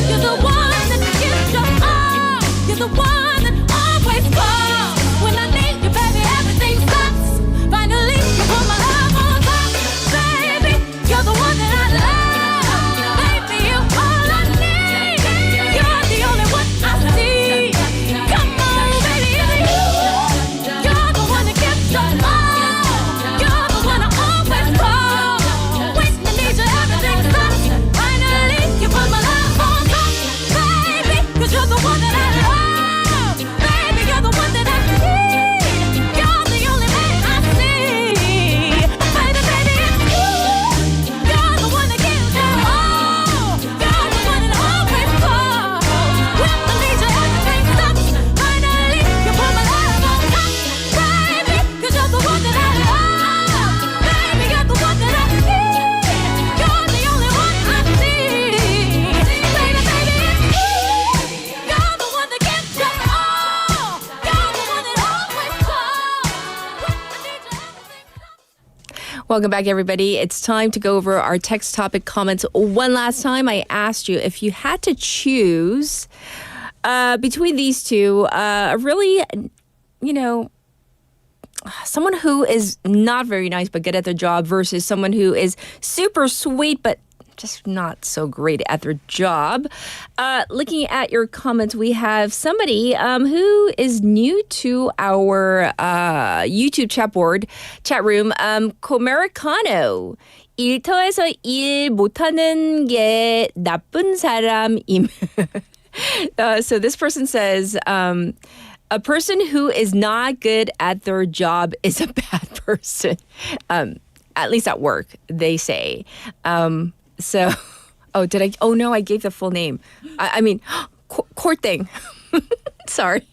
You're the one that gives your all. You're the one that always calls when I need you, baby. Everything stops. Finally, you put my love on top, baby. You're the one that I love, baby. You're all I need. You're the only one I see. Come on, baby, it's you. You're the one that gives your all. You're the one I always call when I need you. Everything stops. Finally, you put my love on top, baby. 'Cause you're the one that I love, baby. You're the one that I need. You're the only man I see. Baby, baby, it's you. You're the one that gives your all. You're the one that always calls when I need you. Everything stops. Finally, you put my love on top, baby. 'Cause you're the one that I love, baby. You're the one that I need. You're the only one I see. Baby, baby, it's you. You're the one that gives your all. You're the one that always calls when I need you. Welcome back, everybody. It's time to go over our text topic comments one last time. I asked you if you had to choose between these two, really, someone who is not very nice but good at their job versus someone who is super sweet but just not so great at their job. Looking at your comments, we have somebody who is new to our YouTube chat room, Comericano. 일터에서 일 못하는 게 나쁜 사람임. So this person says, a person who is not good at their job is a bad person. At least at work, they say. So, oh no, I gave the full name. I mean, court thing. Sorry.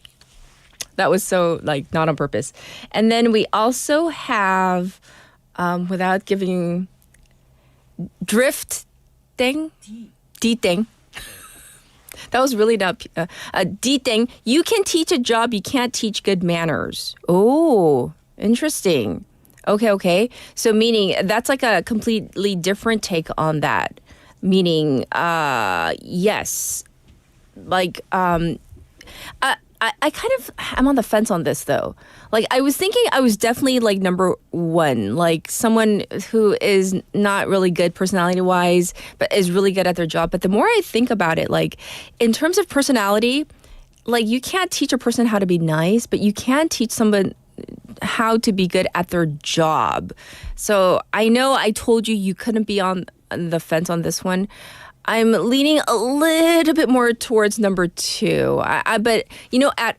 That was so, not on purpose. And then we also have, without giving, drift thing? D thing. That was really not a D thing. You can teach a job, you can't teach good manners. Oh, interesting. Okay. So meaning that's like a completely different take on that. Meaning, yes. I kind of, I'm on the fence on this though. I was thinking I was definitely number one, someone who is not really good personality-wise, but is really good at their job. But the more I think about it, in terms of personality, you can't teach a person how to be nice, but you can teach someone how to be good at their job. So I know I told you couldn't be on the fence on this one. I'm leaning a little bit more towards number two. But at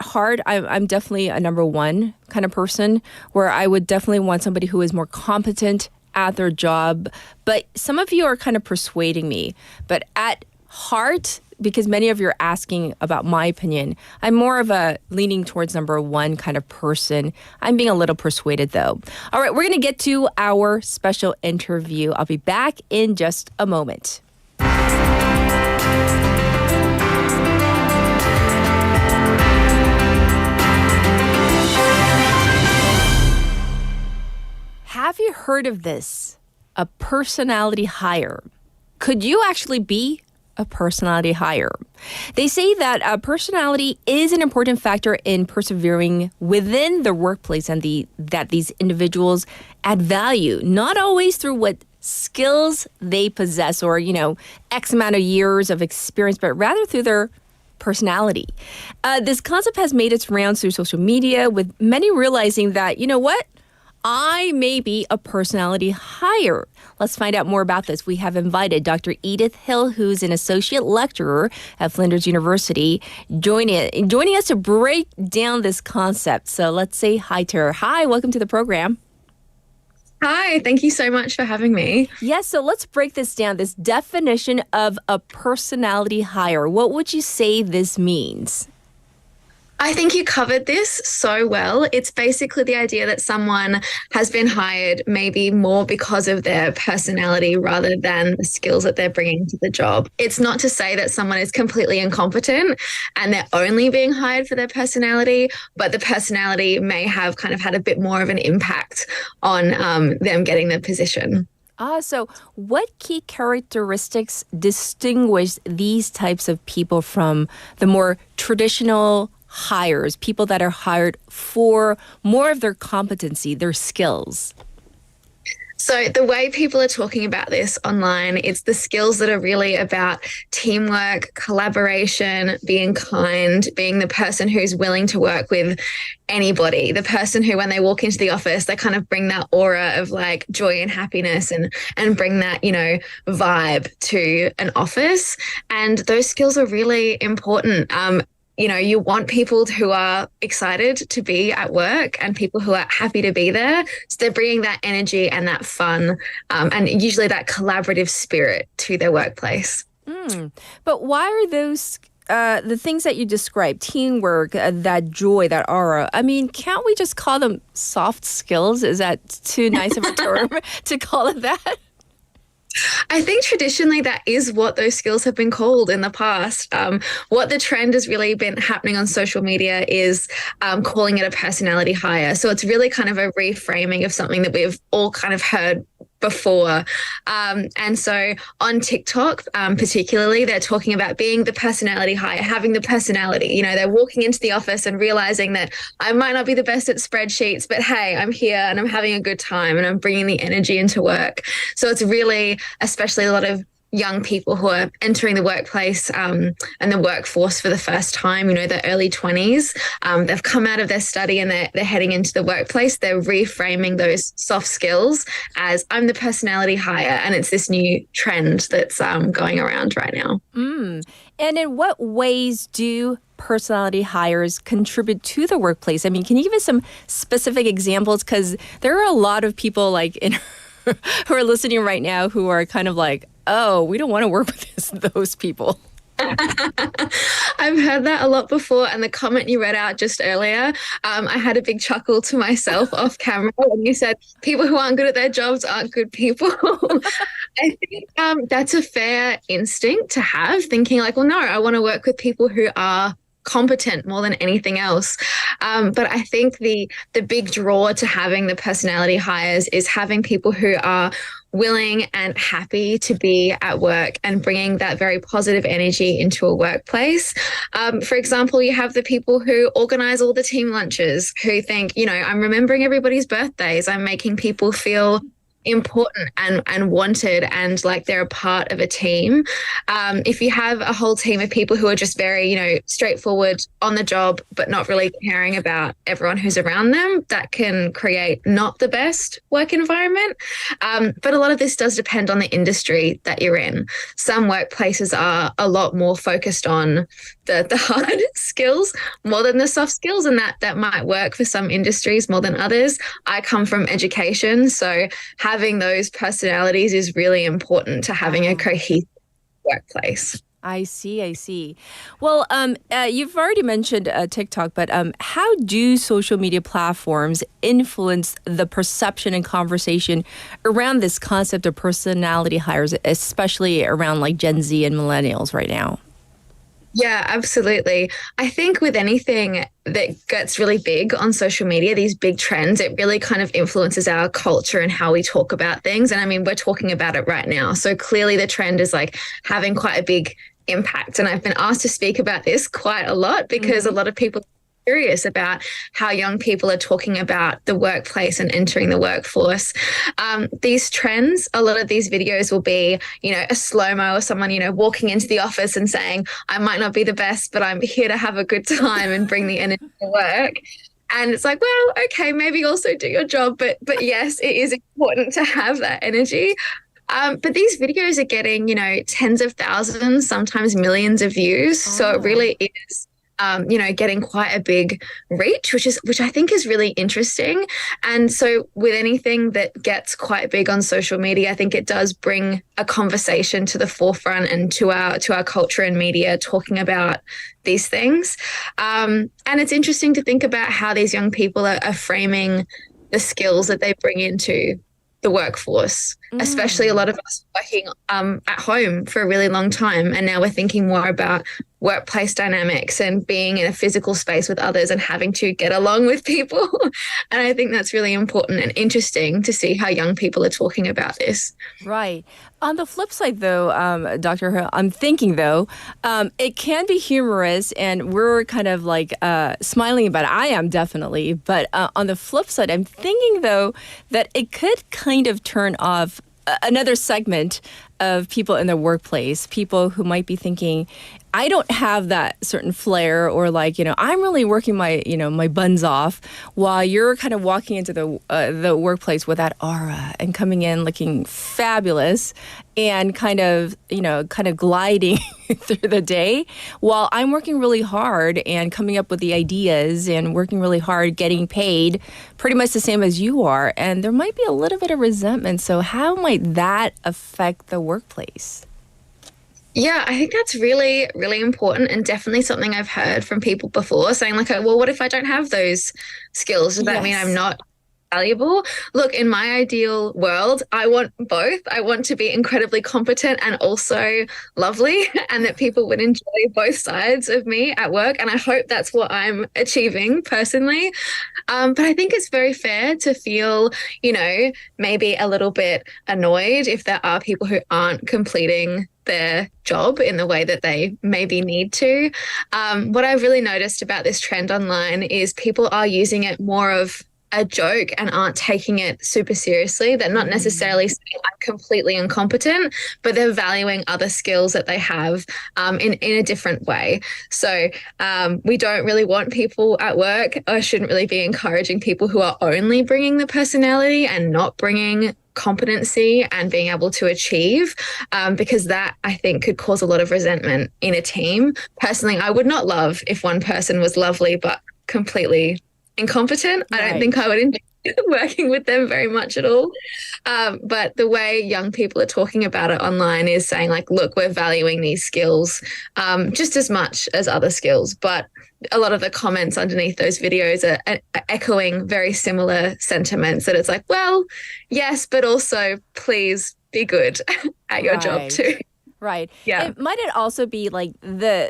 heart, I'm definitely a number one kind of person where I would definitely want somebody who is more competent at their job. But some of you are kind of persuading me. But at heart, because many of you are asking about my opinion, I'm more of a leaning towards number one kind of person. I'm being a little persuaded though. All right, we're going to get to our special interview. I'll be back in just a moment. Have you heard of this? a personality hire. Could you actually be a personality hire? They say that personality is an important factor in persevering within the workplace and that these individuals add value, not always through what skills they possess or, X amount of years of experience, but rather through their personality. This concept has made its rounds through social media, with many realizing that, you know what? I may be a personality hire. Let's find out more about this. We have invited Dr. Edith Hill, who's an associate lecturer at Flinders University, joining us to break down this concept. So let's say hi to her. Hi, welcome to the program. Hi, thank you so much for having me. Yes, so let's break this down. This definition of a personality hire. What would you say this means? I think you covered this so well. It's basically the idea that someone has been hired maybe more because of their personality rather than the skills that they're bringing to the job. It's not to say that someone is completely incompetent and they're only being hired for their personality, but the personality may have kind of had a bit more of an impact on them getting the position. So what key characteristics distinguish these types of people from the more traditional hires, people that are hired for more of their competency, their skills? So the way people are talking about this online, it's the skills that are really about teamwork, collaboration, being kind, being the person who's willing to work with anybody, the person who, when they walk into the office, they kind of bring that aura of like joy and happiness and bring that, vibe to an office. And those skills are really important. You want people who are excited to be at work and people who are happy to be there. So they're bringing that energy and that fun and usually that collaborative spirit to their workplace. But why are those the things that you described, teamwork, that joy, that aura, can't we just call them soft skills? Is that too nice of a term to call it that? I think traditionally that is what those skills have been called in the past. What the trend has really been happening on social media is calling it a personality hire. So it's really kind of a reframing of something that we've all kind of heard before. And so on TikTok, particularly, they're talking about being the personality hire, having the personality. They're walking into the office and realizing that I might not be the best at spreadsheets, but hey, I'm here and I'm having a good time and I'm bringing the energy into work. So it's really, especially a lot of young people who are entering the workplace and the workforce for the first time, the early 20s. They've come out of their study and they're heading into the workplace. They're reframing those soft skills as I'm the personality hire, and it's this new trend that's going around right now. And in what ways do personality hires contribute to the workplace? Can you give us some specific examples? Because there are a lot of people who are listening right now who are kind of like, oh, we don't want to work with those people. I've heard that a lot before, and the comment you read out just earlier, I had a big chuckle to myself off camera when you said people who aren't good at their jobs aren't good people. I think that's a fair instinct to have, thinking like, well, no, I want to work with people who are competent more than anything else. But I think the big draw to having the personality hires is having people who are willing and happy to be at work and bringing that very positive energy into a workplace. For example, you have the people who organize all the team lunches, who think, I'm remembering everybody's birthdays. I'm making people feel important and wanted and like they're a part of a team. If you have a whole team of people who are just very, straightforward on the job, but not really caring about everyone who's around them, that can create not the best work environment. But a lot of this does depend on the industry that you're in. Some workplaces are a lot more focused on the hard skills more than the soft skills, and that might work for some industries more than others. I come from education, so having those personalities is really important to having a cohesive workplace. I see. Well, you've already mentioned TikTok, but how do social media platforms influence the perception and conversation around this concept of personality hires, especially around like Gen Z and millennials right now? Yeah, absolutely. I think with anything that gets really big on social media, these big trends, it really kind of influences our culture and how we talk about things. And I mean, we're talking about it right now. So clearly the trend is like having quite a big impact. And I've been asked to speak about this quite a lot because a lot of people curious about how young people are talking about the workplace and entering the workforce. These trends, a lot of these videos will be, a slow-mo or someone, walking into the office and saying, I might not be the best, but I'm here to have a good time and bring the energy to work. And it's like, well, okay, maybe also do your job. But yes, it is important to have that energy. But these videos are getting, tens of thousands, sometimes millions of views. Oh. So it really is getting quite a big reach, which I think is really interesting. And so with anything that gets quite big on social media, I think it does bring a conversation to the forefront and to our culture and media talking about these things. And it's interesting to think about how these young people are framing the skills that they bring into the workforce, especially a lot of us working at home for a really long time. And now we're thinking more about workplace dynamics and being in a physical space with others and having to get along with people. And I think that's really important and interesting to see how young people are talking about this. Right. On the flip side, though, Dr. Hill, I'm thinking, though, it can be humorous and we're kind of like smiling about it. I am definitely. But on the flip side, I'm thinking, though, that it could kind of turn off another segment of people in the workplace, people who might be thinking, I don't have that certain flair, or like, I'm really working my, my buns off, while you're kind of walking into the workplace with that aura and coming in looking fabulous and kind of gliding through the day, while I'm working really hard and coming up with the ideas and working really hard, getting paid pretty much the same as you are. And there might be a little bit of resentment. So how might that affect the workplace? Yeah, I think that's really, really important and definitely something I've heard from people before saying like, oh, well, what if I don't have those skills? Does that mean I'm not valuable? Look, in my ideal world, I want both. I want to be incredibly competent and also lovely, and that people would enjoy both sides of me at work. And I hope that's what I'm achieving personally. But I think it's very fair to feel, maybe a little bit annoyed if there are people who aren't completing their job in the way that they maybe need to. What I've really noticed about this trend online is people are using it more of a joke and aren't taking it super seriously. They're not necessarily saying I'm completely incompetent, but they're valuing other skills that they have in a different way. So we don't really want people at work, or shouldn't really be encouraging people who are only bringing the personality and not bringing competency and being able to achieve, because that, I think, could cause a lot of resentment in a team. Personally, I would not love if one person was lovely but completely incompetent. Right. I don't think I would enjoy working with them very much at all. But the way young people are talking about it online is saying like, look, we're valuing these skills just as much as other skills. But a lot of the comments underneath those videos are echoing very similar sentiments, that it's like, well, yes, but also please be good at your job too. Right. Yeah. Might it also be like the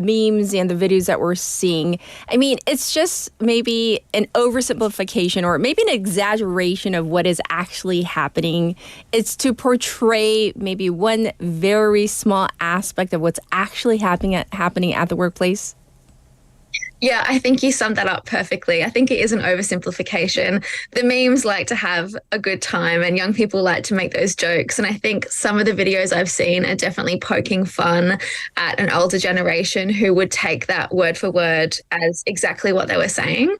memes and the videos that we're seeing? I mean, it's just maybe an oversimplification or maybe an exaggeration of what is actually happening. It's to portray maybe one very small aspect of what's actually happening at the workplace. Yeah, I think you summed that up perfectly. I think it is an oversimplification. The memes like to have a good time and young people like to make those jokes. And I think some of the videos I've seen are definitely poking fun at an older generation who would take that word for word as exactly what they were saying.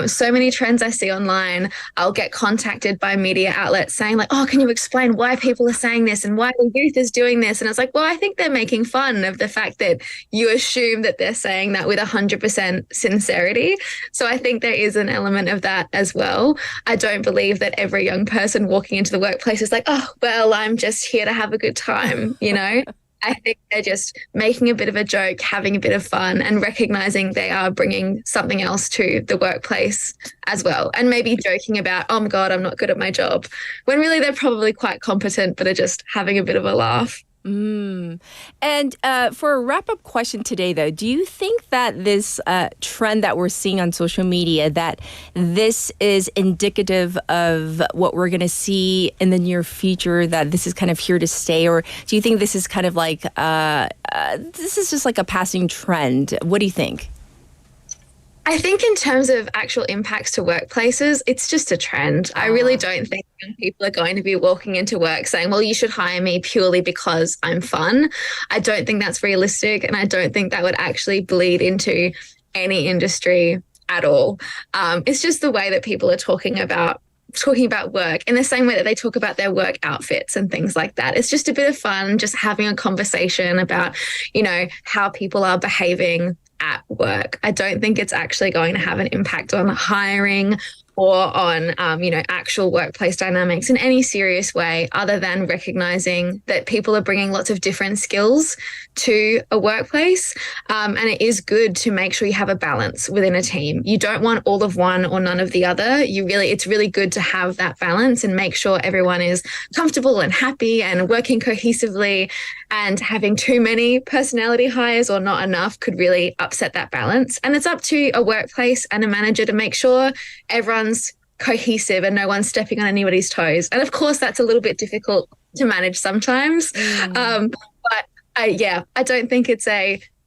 So many trends I see online, I'll get contacted by media outlets saying like, oh, can you explain why people are saying this and why the youth is doing this? And it's like, well, I think they're making fun of the fact that you assume that they're saying that with 100% sincerity. So I think there is an element of that as well. I don't believe that every young person walking into the workplace is like, oh, well, I'm just here to have a good time, I think they're just making a bit of a joke, having a bit of fun, and recognizing they are bringing something else to the workplace as well. And maybe joking about, oh my God, I'm not good at my job, when really they're probably quite competent, but are just having a bit of a laugh. And for a wrap-up question today, though, do you think that this trend that we're seeing on social media, that this is indicative of what we're going to see in the near future, that this is kind of here to stay? Or do you think this is kind of like, this is just like a passing trend? What do you think? I think in terms of actual impacts to workplaces, it's just a trend. I really don't think young people are going to be walking into work saying, well, you should hire me purely because I'm fun. I don't think that's realistic, and I don't think that would actually bleed into any industry at all. It's just the way that people are talking about work in the same way that they talk about their work outfits and things like that. It's just a bit of fun, just having a conversation about, how people are behaving at work. I don't think it's actually going to have an impact on hiring or on, actual workplace dynamics in any serious way, other than recognizing that people are bringing lots of different skills to a workplace. And it is good to make sure you have a balance within a team. You don't want all of one or none of the other. It's really good to have that balance and make sure everyone is comfortable and happy and working cohesively, and having too many personality hires or not enough could really upset that balance. And it's up to a workplace and a manager to make sure everyone's cohesive and no one's stepping on anybody's toes. And of course, that's a little bit difficult to manage sometimes. But I don't think it's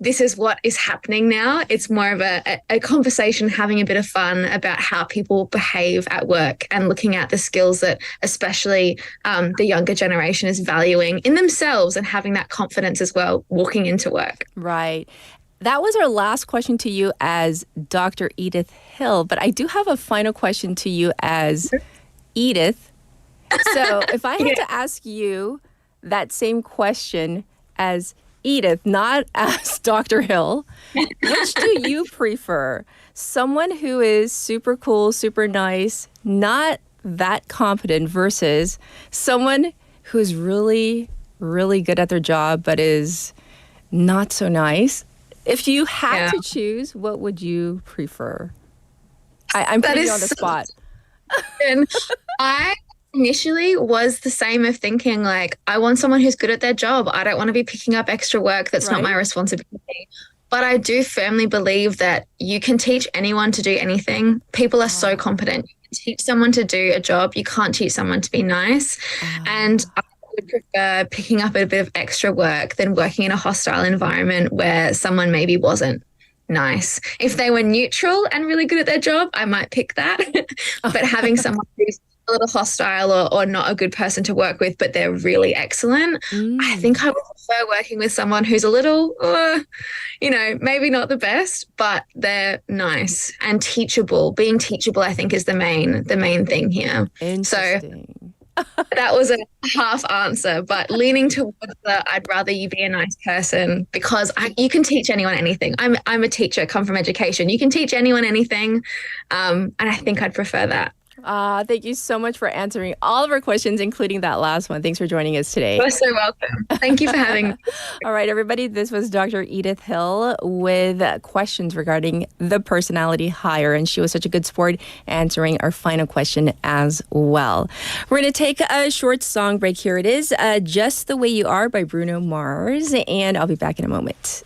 this is what is happening now. It's more of a conversation, having a bit of fun about how people behave at work and looking at the skills that especially the younger generation is valuing in themselves and having that confidence as well walking into work. Right. That was our last question to you as Dr. Edith Hill, but I do have a final question to you as Edith. So if I had to ask you that same question as Edith, not as Dr. Hill, which do you prefer? Someone who is super cool, super nice, not that confident, versus someone who's really, really good at their job but is not so nice? If you had to choose, what would you prefer? I'm putting you on the spot. And I initially was the same of thinking, like, I want someone who's good at their job. I don't want to be picking up extra work that's not my responsibility. But I do firmly believe that you can teach anyone to do anything. People are so competent. You can teach someone to do a job. You can't teach someone to be nice. And I would prefer picking up a bit of extra work than working in a hostile environment where someone maybe wasn't nice. If they were neutral and really good at their job, I might pick that. But having someone who's a little hostile or not a good person to work with, but they're really excellent, I think I would prefer working with someone who's a little, maybe not the best, but they're nice and teachable. Being teachable, I think, is the main thing here. So that was a half answer, but leaning towards I'd rather you be a nice person, because you can teach anyone anything. I'm a teacher, come from education. You can teach anyone anything, and I think I'd prefer that. Thank you so much for answering all of our questions, including that last one. Thanks for joining us today. You're so welcome. Thank you for having me. All right, everybody, this was Dr. Edith Hill with questions regarding the personality hire, and she was such a good sport answering our final question as well. We're going to take a short song break. Here it is, Just the Way You Are by Bruno Mars, and I'll be back in a moment.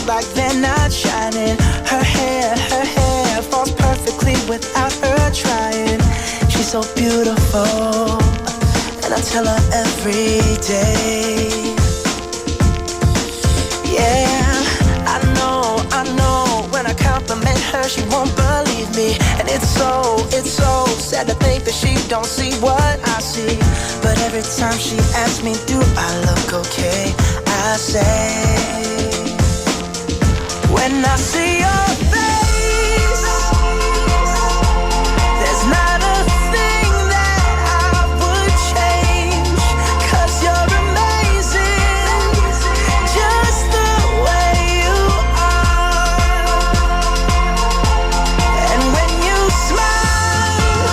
Like they're not shining. Her hair falls perfectly without her trying. She's so beautiful, and I tell her every day. Yeah, I know. When I compliment her, she won't believe me, and it's so sad to think that she don't see what I see. But every time she asks me, do I look okay? I say, when I see your face, there's not a thing that I would change, 'cause you're amazing, just the way you are. And when you smile,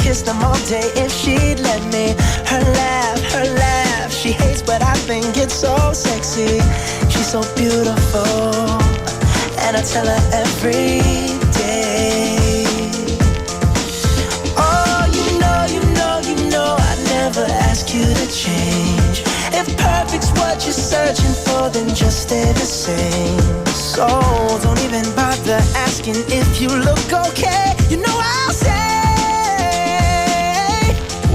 kiss them all day if she'd let me. Her laugh, she hates but I think it's so sexy. She's so beautiful, and I tell her every day. Oh, you know, I never ask you to change. If perfect's what you're searching for, then just stay the same. So don't even bother asking if you look okay. You know I'll say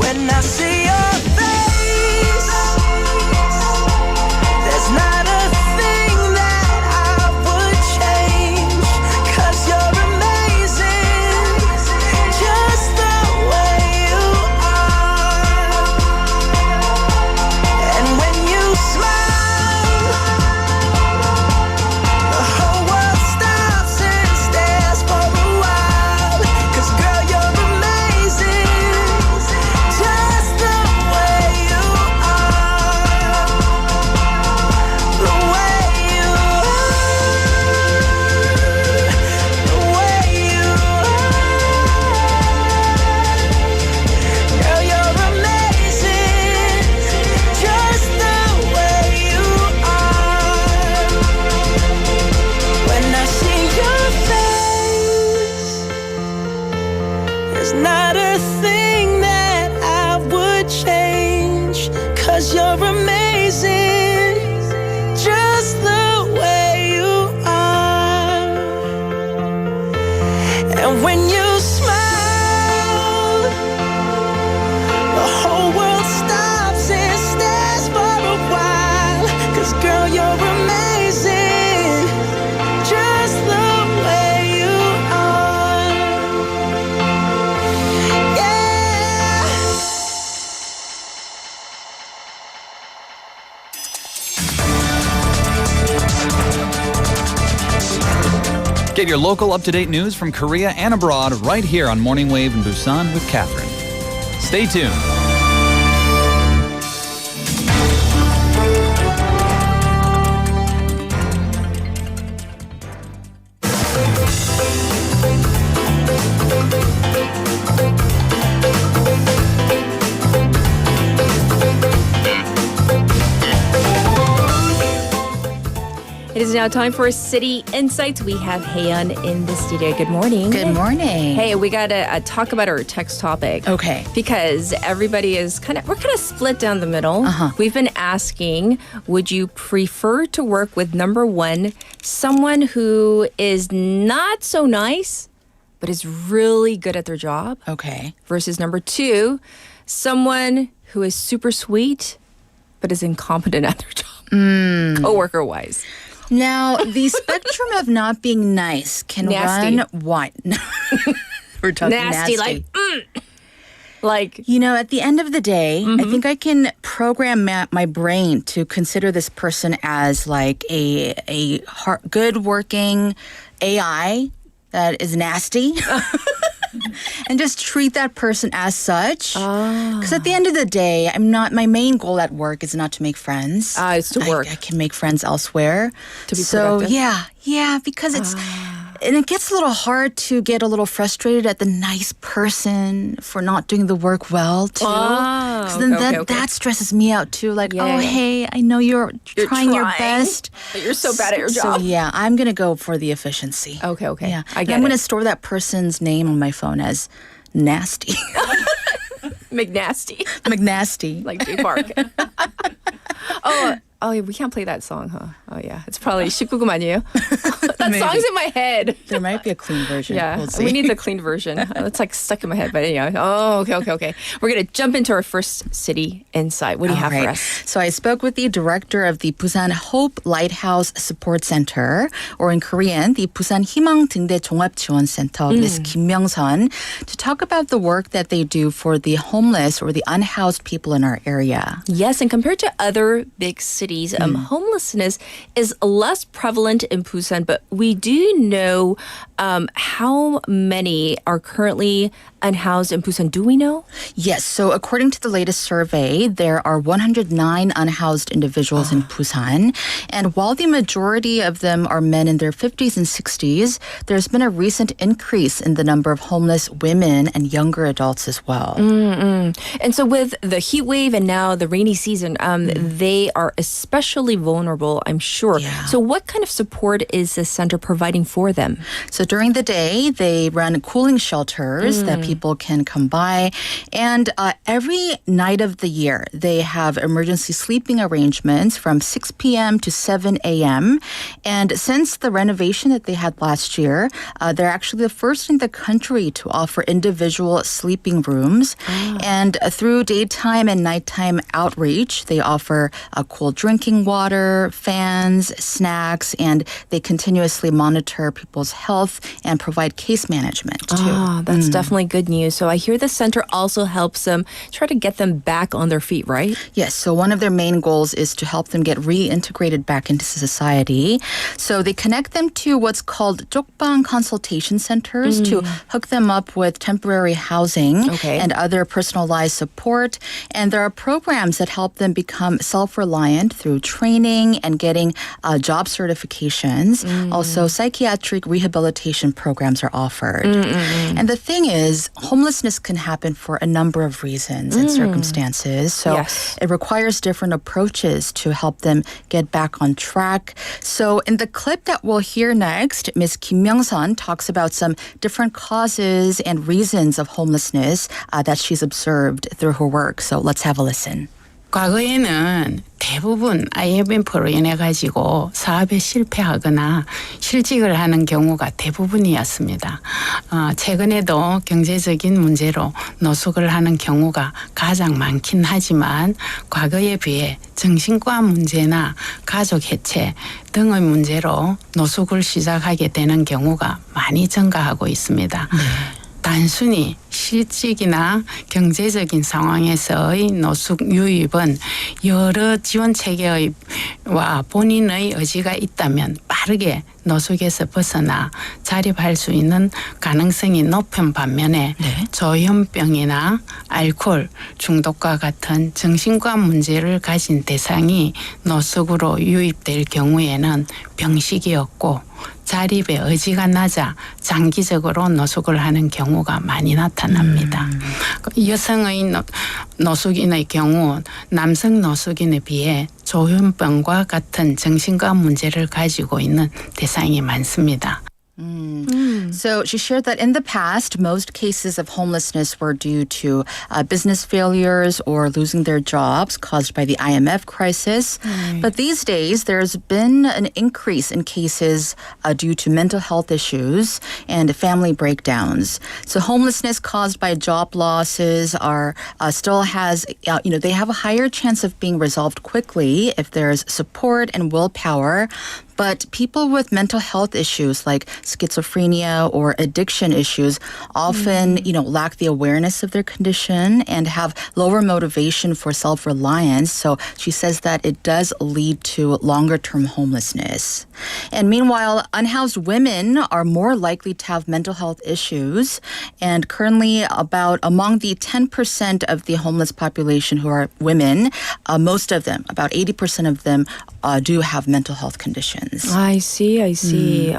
when I see your face, there's not a thing that I would change, 'cause you're amazing, just the way you are. And when you smile, the whole world stops and stares for a while, 'cause girl, you're amazing, just the way you are, the way you are, the way you are. Girl, you're amazing, just the way you are. When I see your face, there's not a thing that I would change, 'cause you're amazing, just the way you are. And when you smile, the whole world stops and stares for a while, 'cause girl, you're amazing, just the way you are. Yeah. Get your local up-to-date news from Korea and abroad right here on Morning Wave in Busan with Catherine. Stay tuned. It is now time for City Insights. We have Haeyeon in the studio. Good morning. Good morning. Hey, we got to talk about our text topic. Okay. Because everybody is we're kind of split down the middle. We've been asking, would you prefer to work with, number one, someone who is not so nice, but is really good at their job? Okay. Versus number two, someone who is super sweet, but is incompetent at their job, coworker-wise. Now, the spectrum of not being nice can Nasty. run wide. We're talking nasty. Like, you know, at the end of the day, I think I can program my brain to consider this person as like a good working AI that is nasty. And just treat that person as such. Because at the end of the day, my main goal at work is not to make friends. It's to work. I can make friends elsewhere. To be productive. Yeah, because and it gets a little hard to get a little frustrated at the nice person for not doing the work well too. Because then that stresses me out too. Like, hey, I know you're trying your best, but you're so bad at your job. So yeah, I'm gonna go for the efficiency. Okay. Yeah, I get I'm it. gonna store that person's name on my phone as nasty. McNasty. McNasty. Like Jay Park. Oh, we can't play that song, huh? Oh, yeah. It's probably 19금 아니에요? That song's in my head. There might be a clean version. Yeah, we'll see. we need the clean version. It's like stuck in my head, but anyway. Oh, okay. We're going to jump into our first city insight. What do you have for us? So I spoke with the director of the Busan Hope Lighthouse Support Center, or in Korean, the Busan 희망 등대 종합 지원 center, Ms. Kim Myung-sun, to talk about the work that they do for the homeless or the unhoused people in our area. Yes, and compared to other big cities, homelessness is less prevalent in Busan, but we do know how many are currently unhoused in Busan. Do we know? Yes. So according to the latest survey, there are 109 unhoused individuals in Busan. And while the majority of them are men in their 50s and 60s, there's been a recent increase in the number of homeless women and younger adults as well. And so with the heat wave and now the rainy season, they are especially vulnerable, I'm sure. Yeah. So what kind of support is the center providing for them? So during the day, they run cooling shelters that people can come by. And every night of the year, they have emergency sleeping arrangements from 6 p.m. to 7 a.m. And since the renovation that they had last year, they're actually the first in the country to offer individual sleeping rooms. And through daytime and nighttime outreach, they offer cool drinking water, fans, snacks, and they continuously monitor people's health and provide case management too. That's definitely good news. So I hear the center also helps them try to get them back on their feet, right? Yes. So one of their main goals is to help them get reintegrated back into society. So they connect them to what's called 쪽방 consultation centers to hook them up with temporary housing and other personalized support. And there are programs that help them become self-reliant through training and getting job certifications. Also, psychiatric rehabilitation programs are offered. And the thing is, homelessness can happen for a number of reasons and circumstances. So it requires different approaches to help them get back on track. So in the clip that we'll hear next, Ms. Kim Myung-sun talks about some different causes and reasons of homelessness that she's observed through her work. So let's have a listen. 과거에는 대부분 IMF로 인해 가지고 사업에 실패하거나 실직을 하는 경우가 대부분이었습니다. 최근에도 경제적인 문제로 노숙을 하는 경우가 가장 많긴 하지만 과거에 비해 정신과 문제나 가족 해체 등의 문제로 노숙을 시작하게 되는 경우가 많이 증가하고 있습니다. 단순히 실직이나 경제적인 상황에서의 노숙 유입은 여러 지원 체계와 본인의 의지가 있다면 빠르게 노숙에서 벗어나 자립할 수 있는 가능성이 높은 반면에 조현병이나 알코올 중독과 같은 정신과 문제를 가진 대상이 노숙으로 유입될 경우에는 병식이 없고 자립의 의지가 낮아 장기적으로 노숙을 하는 경우가 많이 나타납니다. 여성의 노숙인의 경우 남성 노숙인에 비해 조현병과 같은 정신과 문제를 가지고 있는 대상이 많습니다. So she shared that in the past, most cases of homelessness were due to business failures or losing their jobs caused by the IMF crisis. But these days, there's been an increase in cases due to mental health issues and family breakdowns. So homelessness caused by job losses are still has, they have a higher chance of being resolved quickly if there's support and willpower. But people with mental health issues like schizophrenia or addiction issues often, lack the awareness of their condition and have lower motivation for self-reliance. So she says that it does lead to longer-term homelessness. And meanwhile, unhoused women are more likely to have mental health issues. And currently, among the 10% of the homeless population who are women, most of them, about 80% of them, do have mental health conditions. I see.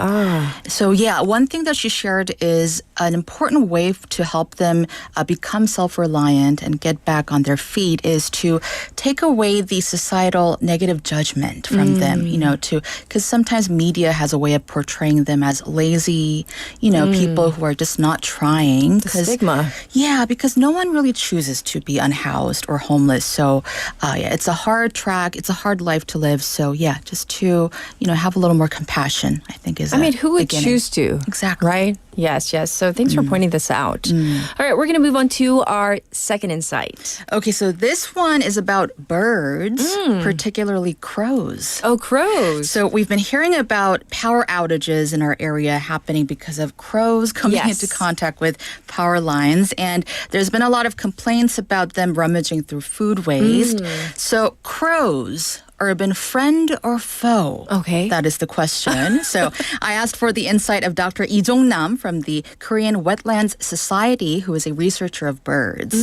So one thing that she shared is an important way to help them become self-reliant and get back on their feet is to take away the societal negative judgment from them, because sometimes media has a way of portraying them as lazy, people who are just not trying. The stigma. Yeah, because no one really chooses to be unhoused or homeless. So it's a hard track. It's a hard life to live. So just to, have a little more compassion, I think is who would beginning. choose to? Exactly. Right? Yes. So thanks for pointing this out. All right, we're going to move on to our second insight. Okay, so this one is about birds, particularly crows. Oh, crows. So we've been hearing about power outages in our area happening because of crows coming into contact with power lines. And there's been a lot of complaints about them rummaging through food waste. So crows urban friend or foe? Okay. That is the question. So I asked for the insight of Dr. Lee Jong-nam from the Korean Wetlands Society, who is a researcher of birds.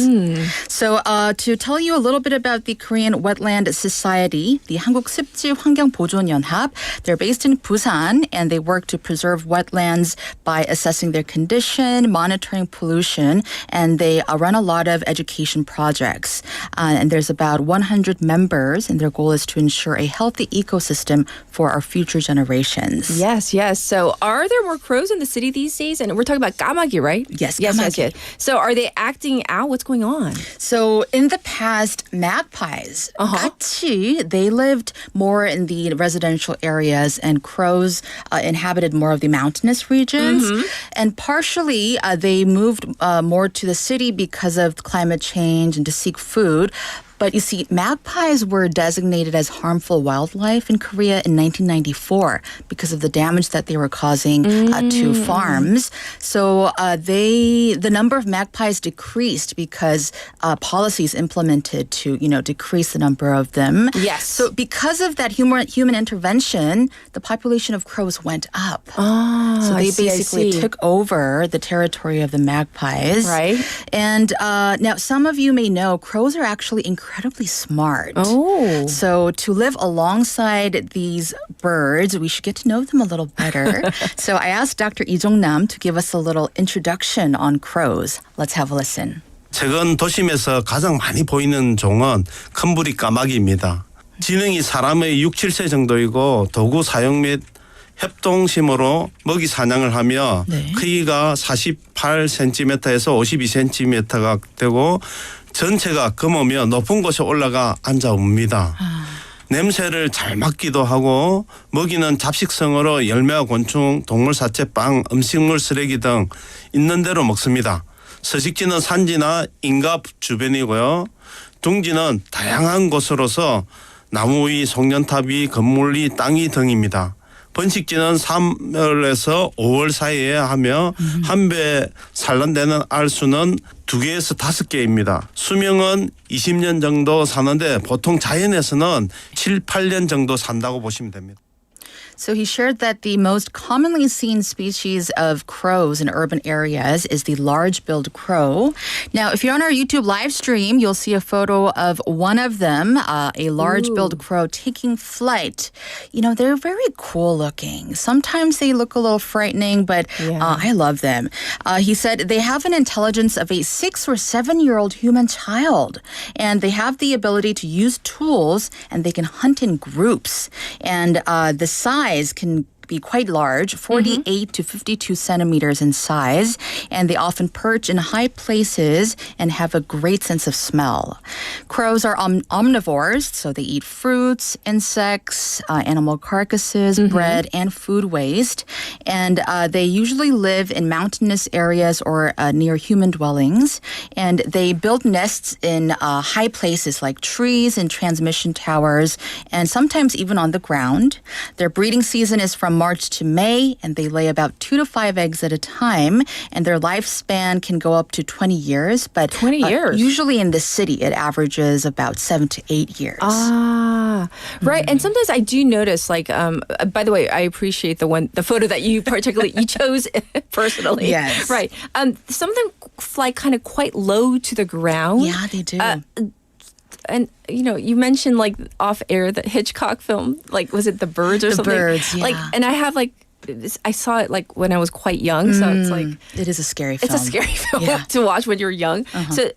So to tell you a little bit about the Korean Wetland Society, the 한국 습지 환경 보존 연합, they're based in Busan and they work to preserve wetlands by assessing their condition, monitoring pollution, and they run a lot of education projects. And there's about 100 members, and their goal is to ensure a healthy ecosystem for our future generations. Yes, yes. So are there more crows in the city these days? And we're talking about 까마귀, right? Yes, yes, 까마귀. yes. So are they acting out? What's going on? So in the past, magpies, 같이, they lived more in the residential areas, and crows inhabited more of the mountainous regions. And partially, they moved more to the city because of climate change and to seek food. But you see, magpies were designated as harmful wildlife in Korea in 1994 because of the damage that they were causing to farms. So the number of magpies decreased because policies implemented to, decrease the number of them. Yes. So because of that human intervention, the population of crows went up. So they basically took over the territory of the magpies. Right. And now some of you may know crows are actually incredibly smart. Oh. So to live alongside these birds, we should get to know them a little better. So I asked Dr. Lee Jong-nam to give us a little introduction on crows. Let's have a listen. 최근 도심에서 가장 많이 보이는 종은 큰부리 까마귀입니다. 지능이 사람의 6, 7세 정도이고 도구 사용 및 협동심으로 먹이 사냥을 하며 크기가 48cm에서 52cm가 되고 전체가 검으며 높은 곳에 올라가 앉아옵니다. 냄새를 잘 맡기도 하고 먹이는 잡식성으로 열매와 곤충, 동물 사체, 빵, 음식물 쓰레기 등 있는 대로 먹습니다. 서식지는 산지나 인가 주변이고요. 둥지는 다양한 곳으로서 나무 위, 송년탑 위, 건물 위, 땅 위 등입니다. 번식지는 3월에서 5월 사이에 하며 한 배 산란되는 알수는 2개에서 5개입니다. 수명은 20년 정도 사는데 보통 자연에서는 7, 8년 정도 산다고 보시면 됩니다. So he shared that the most commonly seen species of crows in urban areas is the large-billed crow. Now, if you're on our YouTube live stream, you'll see a photo of one of them, a large-billed crow taking flight. They're very cool looking. Sometimes they look a little frightening, but I love them. He said they have an intelligence of a 6 or 7-year-old human child, and they have the ability to use tools, and they can hunt in groups. And the size can be quite large, 48 to 52 centimeters in size, and they often perch in high places and have a great sense of smell. Crows are omnivores, so they eat fruits, insects, animal carcasses, bread, and food waste, and they usually live in mountainous areas or near human dwellings, and they build nests in high places like trees and transmission towers, and sometimes even on the ground. Their breeding season is from March to May, and they lay about 2 to 5 eggs at a time, and their lifespan can go up to 20 years. But 20 years? Usually in the city, it averages about 7 to 8 years. Right. And sometimes I do notice, by the way, I appreciate the photo that you particularly chose personally. Yes. Right. Some of them fly kind of quite low to the ground. Yeah, they do. And you mentioned off air the Hitchcock film, was it The Birds or something? The Birds, yeah. And I have I saw it when I was quite young, so it's it is a scary film. It's a scary film to watch when you're young. So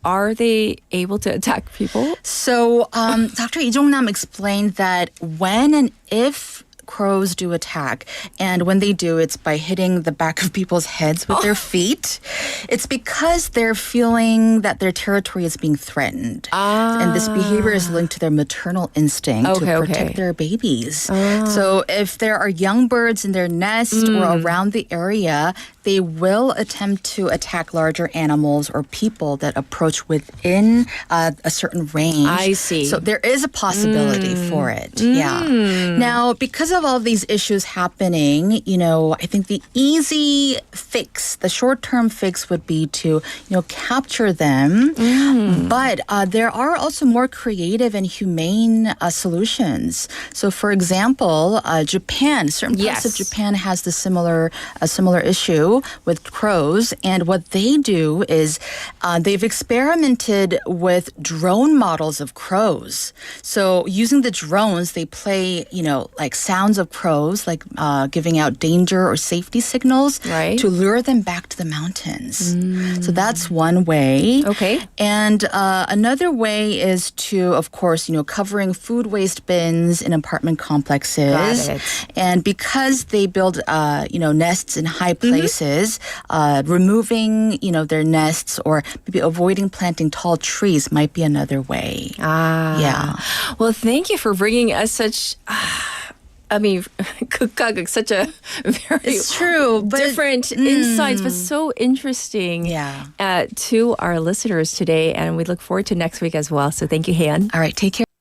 are they able to attack people? So Dr. Lee Jong-nam explained that when and if crows do attack, and when they do, it's by hitting the back of people's heads with their feet. It's because they're feeling that their territory is being threatened. And this behavior is linked to their maternal instinct to protect their babies. So if there are young birds in their nest or around the area, they will attempt to attack larger animals or people that approach within a certain range. I see. So there is a possibility for it. Yeah. Now, because of all these issues happening, I think the easy fix, the short-term fix would be to, capture them. But there are also more creative and humane solutions. So, for example, Japan, certain parts of Japan has a similar issue with crows. And what they do is they've experimented with drone models of crows. So using the drones, they play, like sounds of crows, like giving out danger or safety signals to lure them back to the mountains. So that's one way. Okay. And another way is to, of course, covering food waste bins in apartment complexes. Got it. And because they build, nests in high places, removing, their nests or maybe avoiding planting tall trees might be another way. Yeah. Well, thank you for bringing us such... 극가극, such a very it's true, but different insights, but so interesting to our listeners today. And we look forward to next week as well. So thank you, Haeyeon. All right, take care.